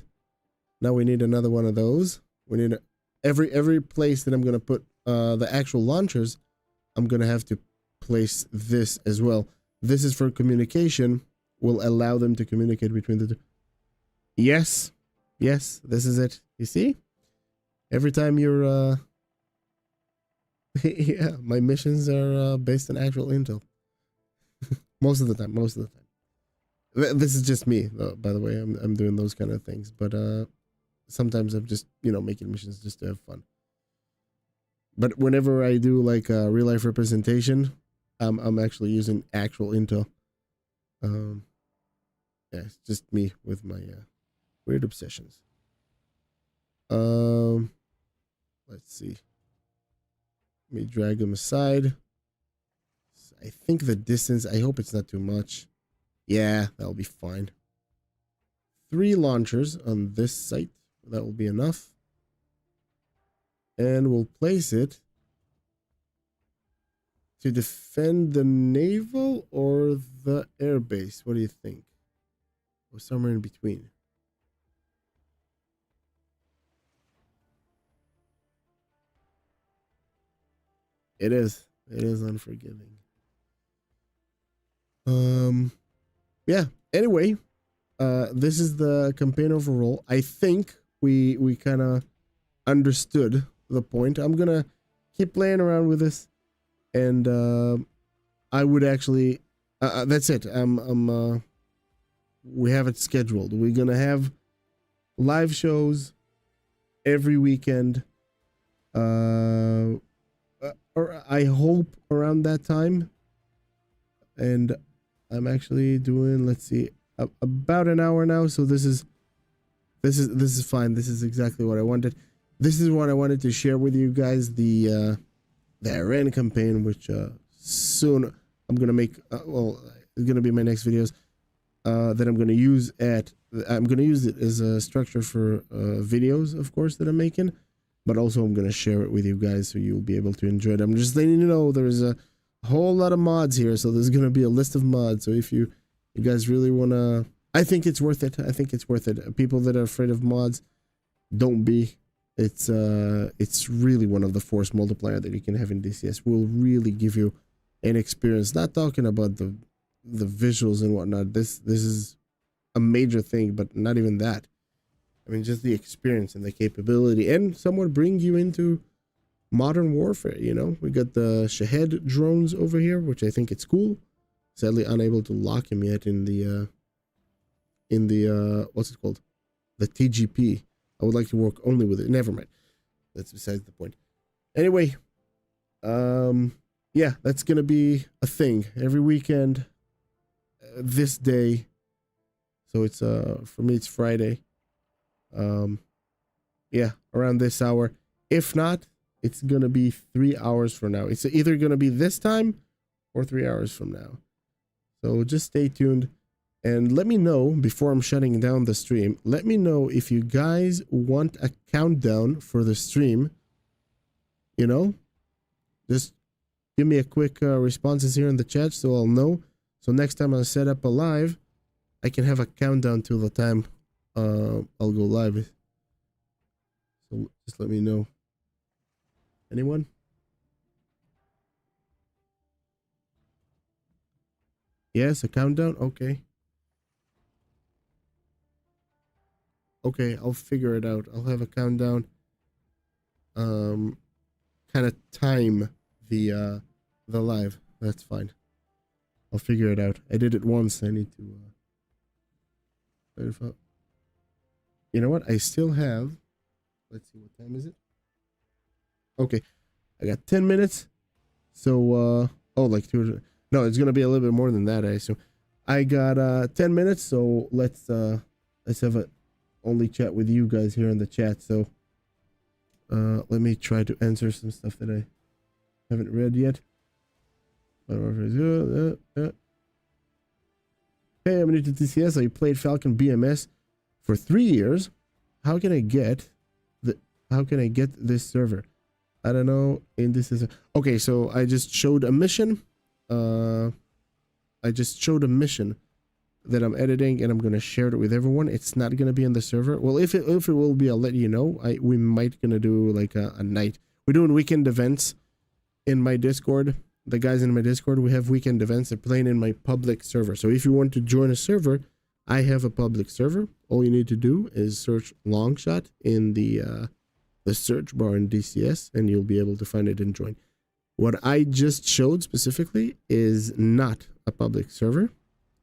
Now we need another one of those. We need every place that I'm going to put the actual launchers, I'm going to have to place this as well. This is for communication. Will allow them to communicate between the two. Yes, this is it. You see? Every time you're yeah, my missions are based on actual intel. Most of the time. This is just me, though, by the way. I'm doing those kind of things, but sometimes I'm just, making missions just to have fun. But whenever I do like a real life representation, I'm actually using actual intel. Yeah, it's just me with my weird obsessions. Let's see. Let me drag them aside. I think the distance, I hope it's not too much. Yeah, that'll be fine. 3 launchers on this site. That will be enough. And we'll place it to defend the naval or the airbase. What do you think? Or somewhere in between. It is. It is unforgiving. Yeah. Anyway, this is the campaign overall. I think we kind of understood the point. I'm gonna keep playing around with this, and I would actually. That's it. We have it scheduled. We're gonna have live shows every weekend. Or I hope around that time. And I'm actually doing, let's see, about an hour now. So this is fine. This is exactly what I wanted. This is what I wanted to share with you guys. The Iran campaign, which soon I'm gonna make. Well, it's gonna be my next videos that I'm gonna use at. I'm gonna use it as a structure for videos, of course, that I'm making. But also I'm going to share it with you guys so you'll be able to enjoy it. I'm just letting you know there's a whole lot of mods here. So there's going to be a list of mods. So if you guys really want to, I think it's worth it. I think it's worth it. People that are afraid of mods, don't be. It's really one of the force multiplier that you can have in DCS. Will really give you an experience. Not talking about the visuals and whatnot. This is a major thing, but not even that. I mean, just the experience and the capability, and somewhat bring you into modern warfare. You know, we got the Shahed drones over here, which I think it's cool. Sadly, unable to lock him yet in the what's it called, the TGP. I would like to work only with it. Never mind. That's besides the point. Anyway, yeah, that's gonna be a thing every weekend. This day, so it's for me it's Friday. Yeah, around this hour. If not, it's gonna be 3 hours from now. It's either gonna be this time or 3 hours from now. So just stay tuned and let me know before I'm shutting down the stream. Let me know if you guys want a countdown for the stream. You know, just give me a quick responses here in the chat so I'll know. So next time I set up a live, I can have a countdown till the time I'll go live. So just let me know. Anyone? Yes, a countdown? Okay. Okay, I'll figure it out. I'll have a countdown. Kind of time the live. That's fine. I'll figure it out. I did it once. I need to verify. You know what? I still have. Let's see, what time is it? Okay, I got 10 minutes. So oh, like 200. No, it's gonna be a little bit more than that, I assume. I got 10 minutes, so let's have a only chat with you guys here in the chat. So let me try to answer some stuff that I haven't read yet. Hey, I'm new to DCS. I played Falcon BMS for 3 years. How can I get this server? I don't know. In this is okay. So I just showed a mission. I just showed a mission that I'm editing, and I'm gonna share it with everyone. It's not gonna be on the server. Well, if it will be, I'll let you know. We might gonna do like a night. We're doing weekend events in my Discord. The guys in my Discord, we have weekend events. They're playing in my public server. So if you want to join a server, I have a public server. All you need to do is search Longshot in the search bar in DCS, and you'll be able to find it and join. What I just showed specifically is not a public server.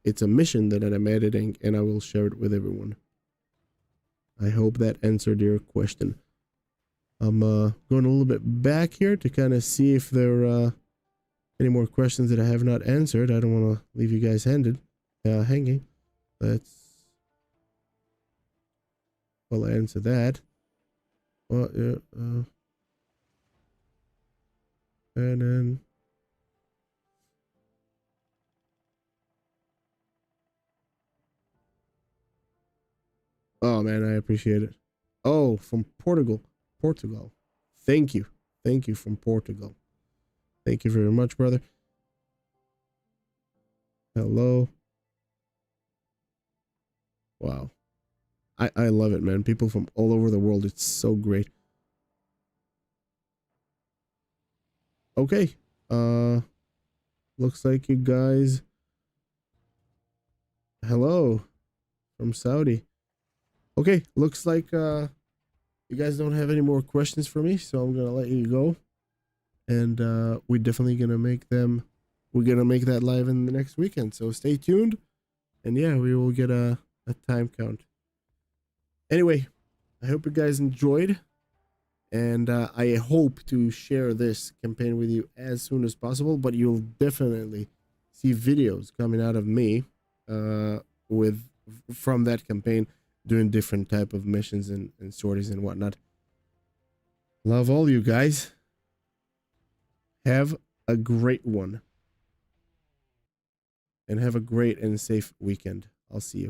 It's a mission that I'm editing, and I will share it with everyone. I hope that answered your question. I'm going a little bit back here to kind of see if there are any more questions that I have not answered. I don't want to leave you guys hanging. I'll answer that. Well, yeah, and then Oh man, I appreciate it. Oh, from Portugal. Portugal. Thank you. Thank you from Portugal. Thank you very much, brother. Hello. Wow. I love it, man. People from all over the world. It's so great. Okay. Looks like you guys. Hello from Saudi. Okay, looks like you guys don't have any more questions for me, so I'm gonna let you go. And we're definitely gonna make them. We're gonna make that live in the next weekend. So stay tuned. And yeah, we will get a time count. Anyway, I hope you guys enjoyed. And I hope to share this campaign with you as soon as possible. But you'll definitely see videos coming out of me from that campaign, doing different type of missions and sorties and whatnot. Love all you guys. Have a great one. And have a great and safe weekend. I'll see you.